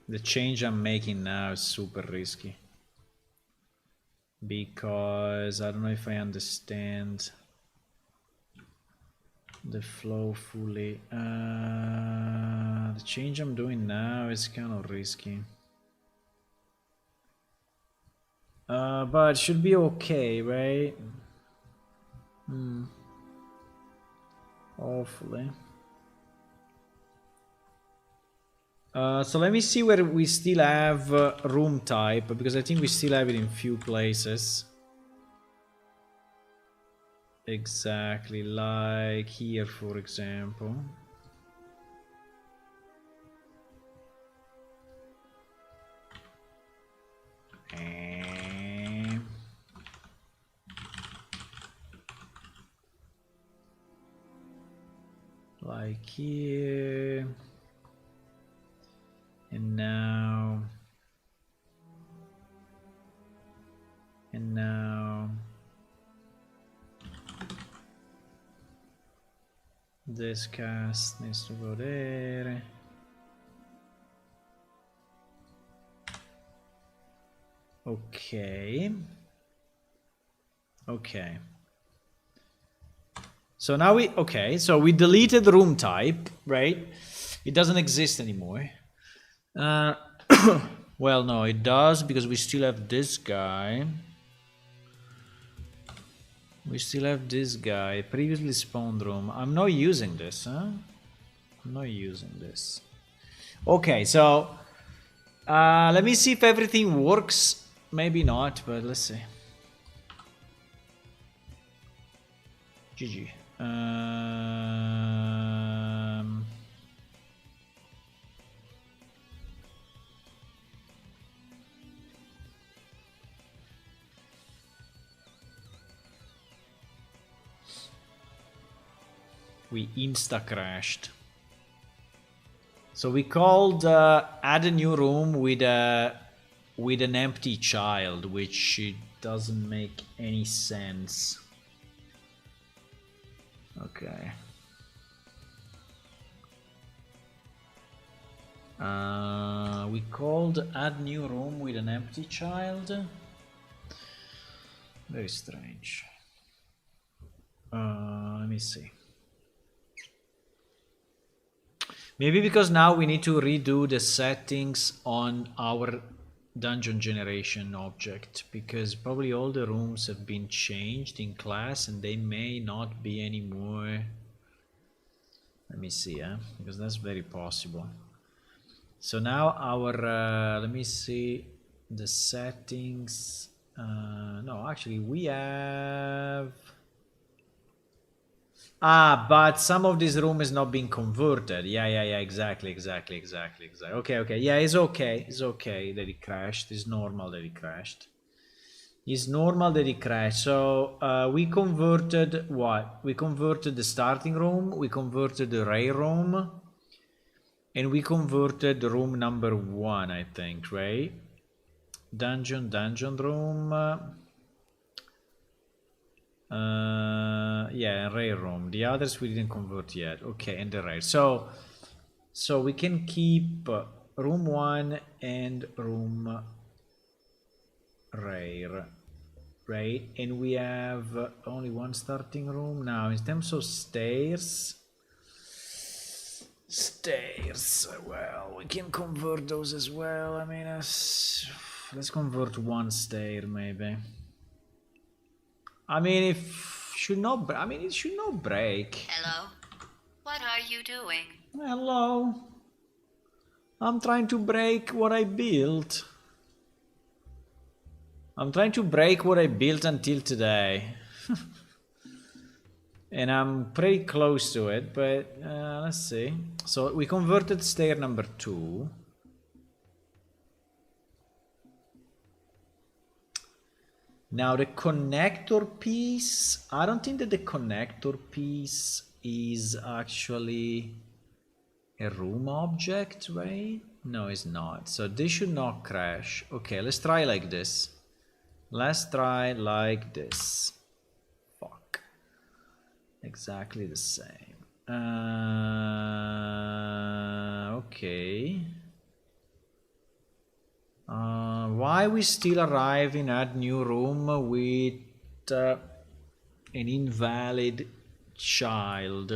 The change I'm making now is super risky because I don't know if I understand the flow fully. The change I'm doing now is kind of risky, but it should be okay, right? Hopefully. So let me see where we still have room type, because I think we still have it in few places. exactly like here, for example. Like here. And now this cast needs to go there. Okay. Okay. So now so we deleted room type, right? It doesn't exist anymore. Well, no, it does, because we still have this guy. We still have this guy, previously spawned room. I'm not using this, huh? I'm not using this. Okay, so let me see if everything works. Maybe not, but let's see. GG. We insta-crashed. So we called add a new room with an empty child, which doesn't make any sense. Okay. We called add new room with an empty child. Very strange. Let me see. Maybe because now we need to redo the settings on our dungeon generation object, because probably all the rooms have been changed in class and they may not be anymore. Let me see, because that's very possible. So now our let me see the settings. No, actually we have but some of this room is not being converted. Yeah, exactly. Okay, yeah, it's okay that it crashed. It's normal that it crashed. So we converted what? We converted the starting room, we converted the raid room, and we converted room number 1, I think, right? Dungeon room. Yeah, raid room. The others we didn't convert yet. Okay, and the raid. So we can keep room 1 and room raid, right? And we have only one starting room now. In terms of stairs, well, we can convert those as well. I mean, let's convert one stair maybe. I mean, it should not break. Hello. What are you doing? Hello. I'm trying to break what I built. Until today. And I'm pretty close to it, but let's see. So we converted stair number 2. Now the connector piece, I don't think that the connector piece is actually a room object, right? No, it's not. So this should not crash. Okay, let's try like this. Fuck. Exactly the same. Okay. Why we still arrive in add new room with an invalid child?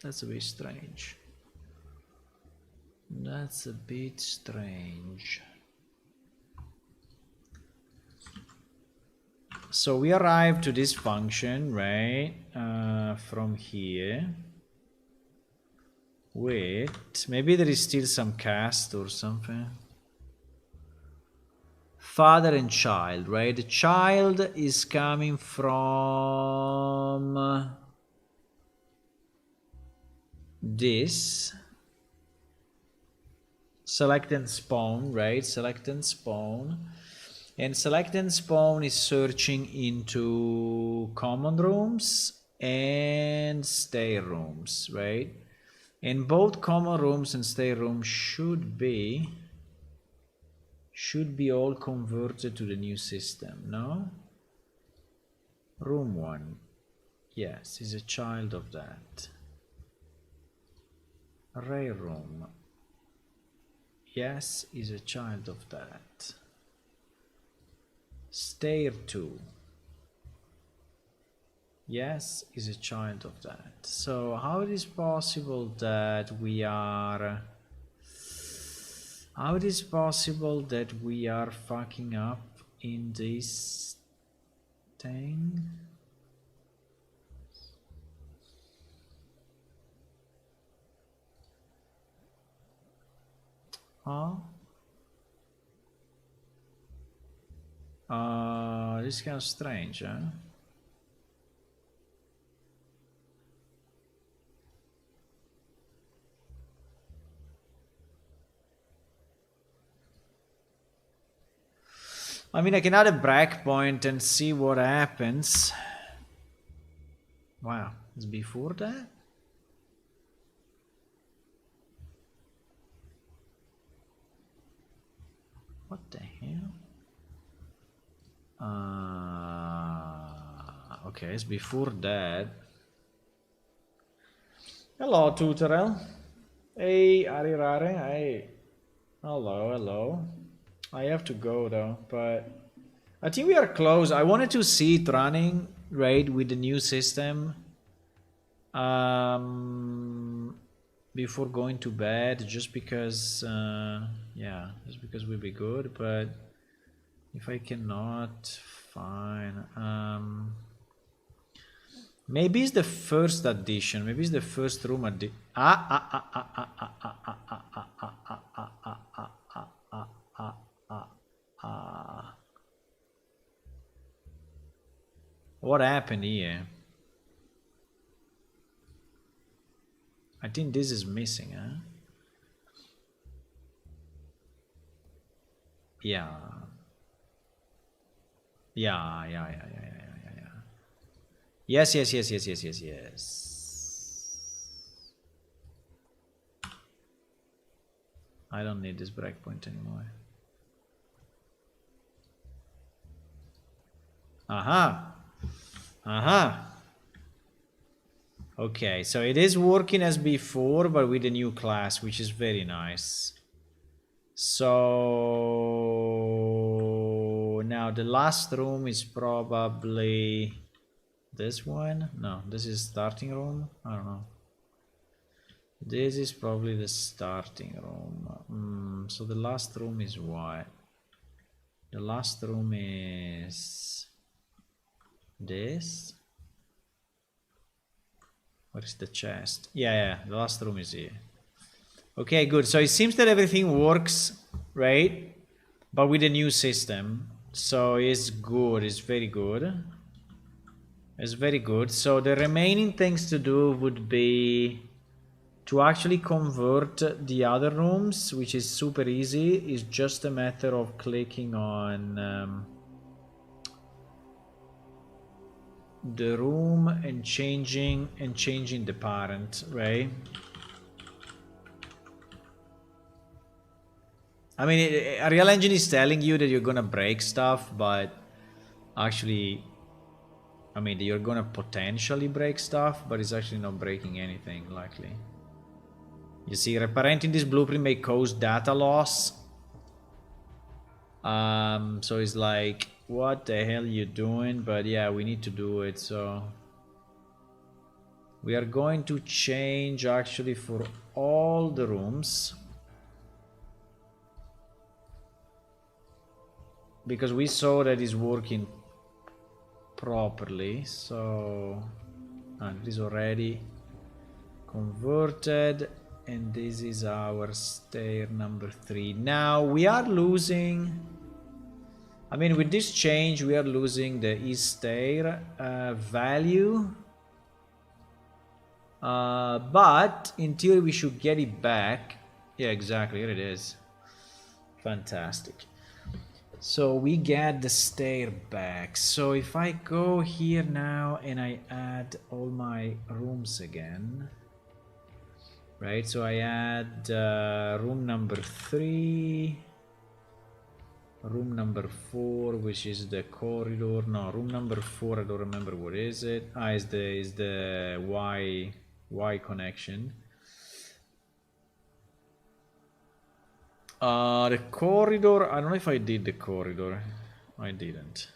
That's a bit strange. So we arrive to this function, right? From here. Wait, maybe there is still some cast or something. father and child, right? The child is coming from this. Select and spawn, right? Select and spawn. And select and spawn is searching into common rooms and stay rooms, right? And both common rooms and stay rooms should be all converted to the new system, no? Room 1, yes, is a child of that. Array room, yes, is a child of that. Stair 2, yes, is a child of that. So how it is possible that we are... How it is possible that we are fucking up in this thing? Huh? This is kind of strange, huh? I mean, I can add a breakpoint and see what happens. Wow, it's before that? What the hell? Okay, it's before that. Hello, Tutorial. Hey, Arirare. Hey. Hello, hello. I have to go though, but I think we are close. I wanted to see it running, right, with the new system. Before going to bed, just because, yeah, just because we'll be good, but if I cannot, fine. Maybe it's the first addition. Maybe it's the first room addition. What happened here? I think this is missing, huh? Yeah. Yeah. Yes. I don't need this breakpoint anymore. Aha. Okay, so it is working as before, but with a new class, which is very nice. So now the last room is probably this one. No, this is starting room. I don't know. This is probably the starting room. So the last room is what? The last room is this. What is the chest? Yeah, the last room is here. Okay, good. So it seems that everything works, right? But with a new system. So it's good. It's very good. It's very good. So the remaining things to do would be to actually convert the other rooms, which is super easy. It's just a matter of clicking on the room and changing the parent, right? I mean, Real Engine is telling you that you're gonna break stuff, but actually, I mean, you're gonna potentially break stuff, but it's actually not breaking anything, likely. You see, reparenting this blueprint may cause data loss. So it's like, what the hell you doing? But yeah, we need to do it, so we are going to change actually for all the rooms, because we saw that it's working properly. So it is already converted, and this is our stair number 3. Now we are losing I mean, with this change, we are losing the east stair value. But in theory, we should get it back. Yeah, exactly. Here it is. Fantastic. So we get the stair back. So if I go here now and I add all my rooms again, right? So I add room number 3, room number 4, which is the corridor. No, room number 4, I don't remember what is it. Ah, is the Y connection. The corridor, I don't know if I did the corridor. I didn't.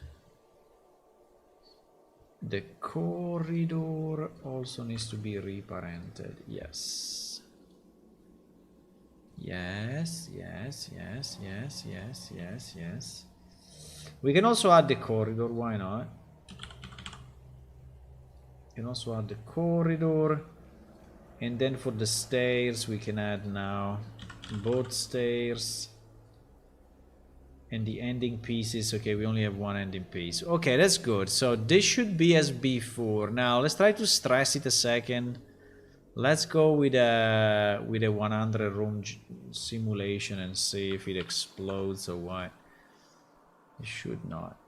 The corridor also needs to be reparented. Yes. Yes. We can also add the corridor, why not? We can also add the corridor. And then for the stairs, we can add now both stairs. And the ending pieces, okay, we only have one ending piece. Okay, that's good. So this should be as before. Now let's try to stress it a second. Let's go with a 100 room simulation and see if it explodes or what. It should not.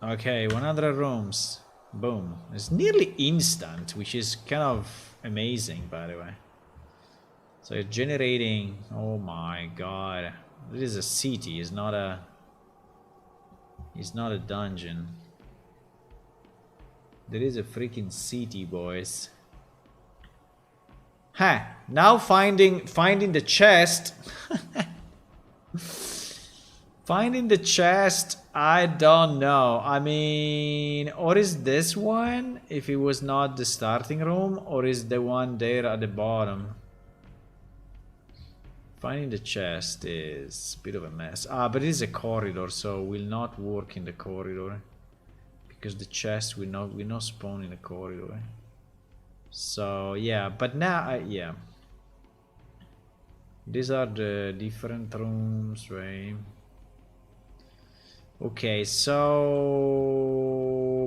Okay, 100 rooms. Boom. It's nearly instant, which is kind of amazing, by the way. So it's generating, oh my god. This is a city, it's not a dungeon. There is a freaking city, boys. Ha! Now finding the chest. Finding the chest, I don't know. I mean, or is this one, if it was not the starting room, or is the one there at the bottom? Finding the chest is a bit of a mess. Ah, but it is a corridor, so will not work in the corridor. Because the chest will not spawn in the corridor. So, yeah, but now, yeah. These are the different rooms, right? Okay, so...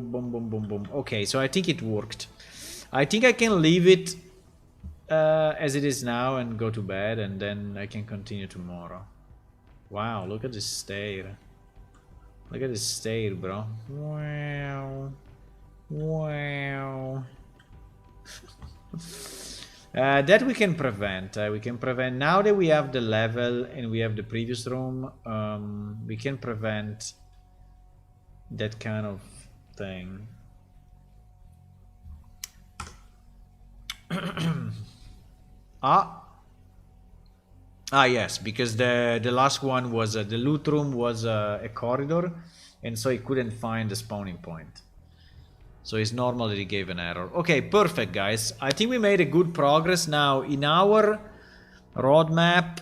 Boom. Okay, so I think it worked. I think I can leave it as it is now and go to bed, and then I can continue tomorrow. Wow, look at this stair. Look at this stair, bro. Wow. That we can prevent. We can prevent now that we have the level and we have the previous room. We can prevent that kind of thing. Yes, because the last one was the loot room was a corridor, and so it couldn't find the spawning point. So it's normal that it gave an error. Okay, perfect, guys. I think we made a good progress now in our roadmap.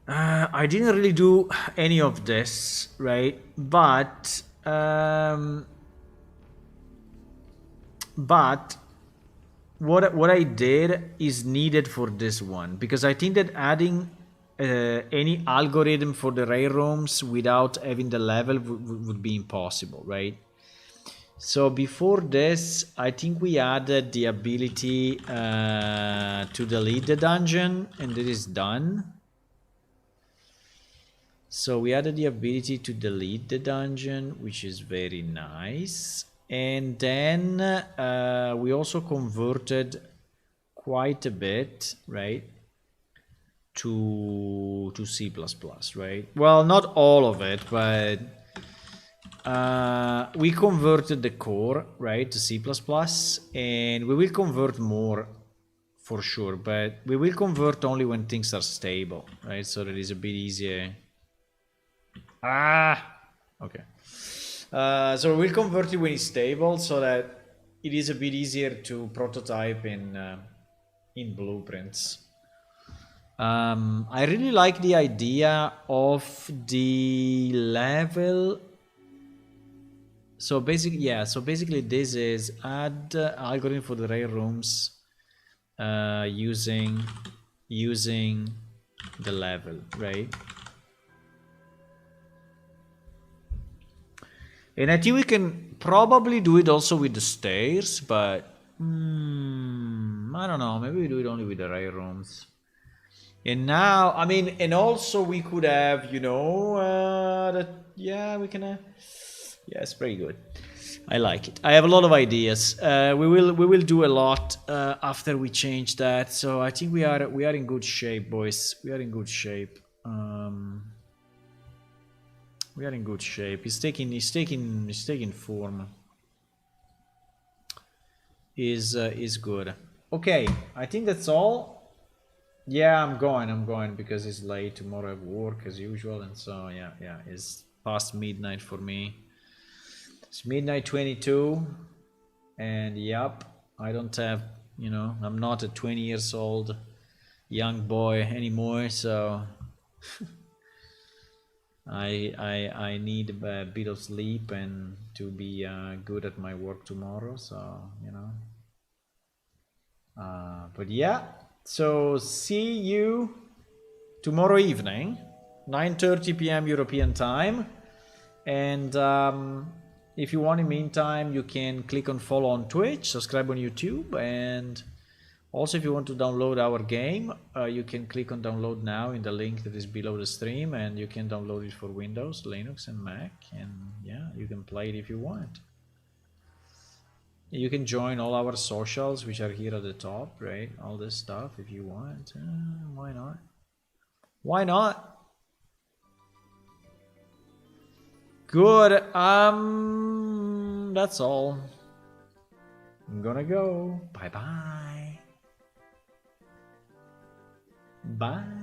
I didn't really do any of this, right? But what I did is needed for this one, because I think that adding any algorithm for the rail rooms without having the level would be impossible, right? So before this, I think we added the ability to delete the dungeon, and it is done. So we added the ability to delete the dungeon, which is very nice. And then we also converted quite a bit, right, to C++, right? Well, not all of it, but we converted the core, right, to C++, and we will convert more for sure, but we will convert only when things are stable, right? So that is a bit easier. Okay. So we'll convert it when it's stable, so that it is a bit easier to prototype in blueprints. I really like the idea of the level. So basically, yeah. So basically, this is add algorithm for the rail rooms using using the level, right? And I think we can probably do it also with the stairs, but I don't know. Maybe we do it only with the rare rooms. And now, I mean, and also we could have, you know, yeah, we can. Yeah, it's pretty good. I like it. I have a lot of ideas. We will do a lot after we change that. So I think we are in good shape, boys. We are in good shape. We are in good shape. He's taking form. Is good. Okay, I think that's all. Yeah, I'm going because it's late tomorrow. I have work as usual, and so yeah, it's past midnight for me. It's midnight 22, and yep, I don't have, you know, I'm not a 20 years old young boy anymore, so I need a bit of sleep and to be good at my work tomorrow. So you know, but yeah. So see you tomorrow evening, 9:30 p.m. European time, and if you want, in the meantime, you can click on follow on Twitch, subscribe on YouTube, and also if you want to download our game, you can click on download now in the link that is below the stream, and you can download it for Windows, Linux, and Mac, and yeah, you can play it if you want. You can join all our socials, which are here at the top, right? All this stuff if you want. Why not? Why not? Good. That's all. I'm gonna go. Bye bye. Bye.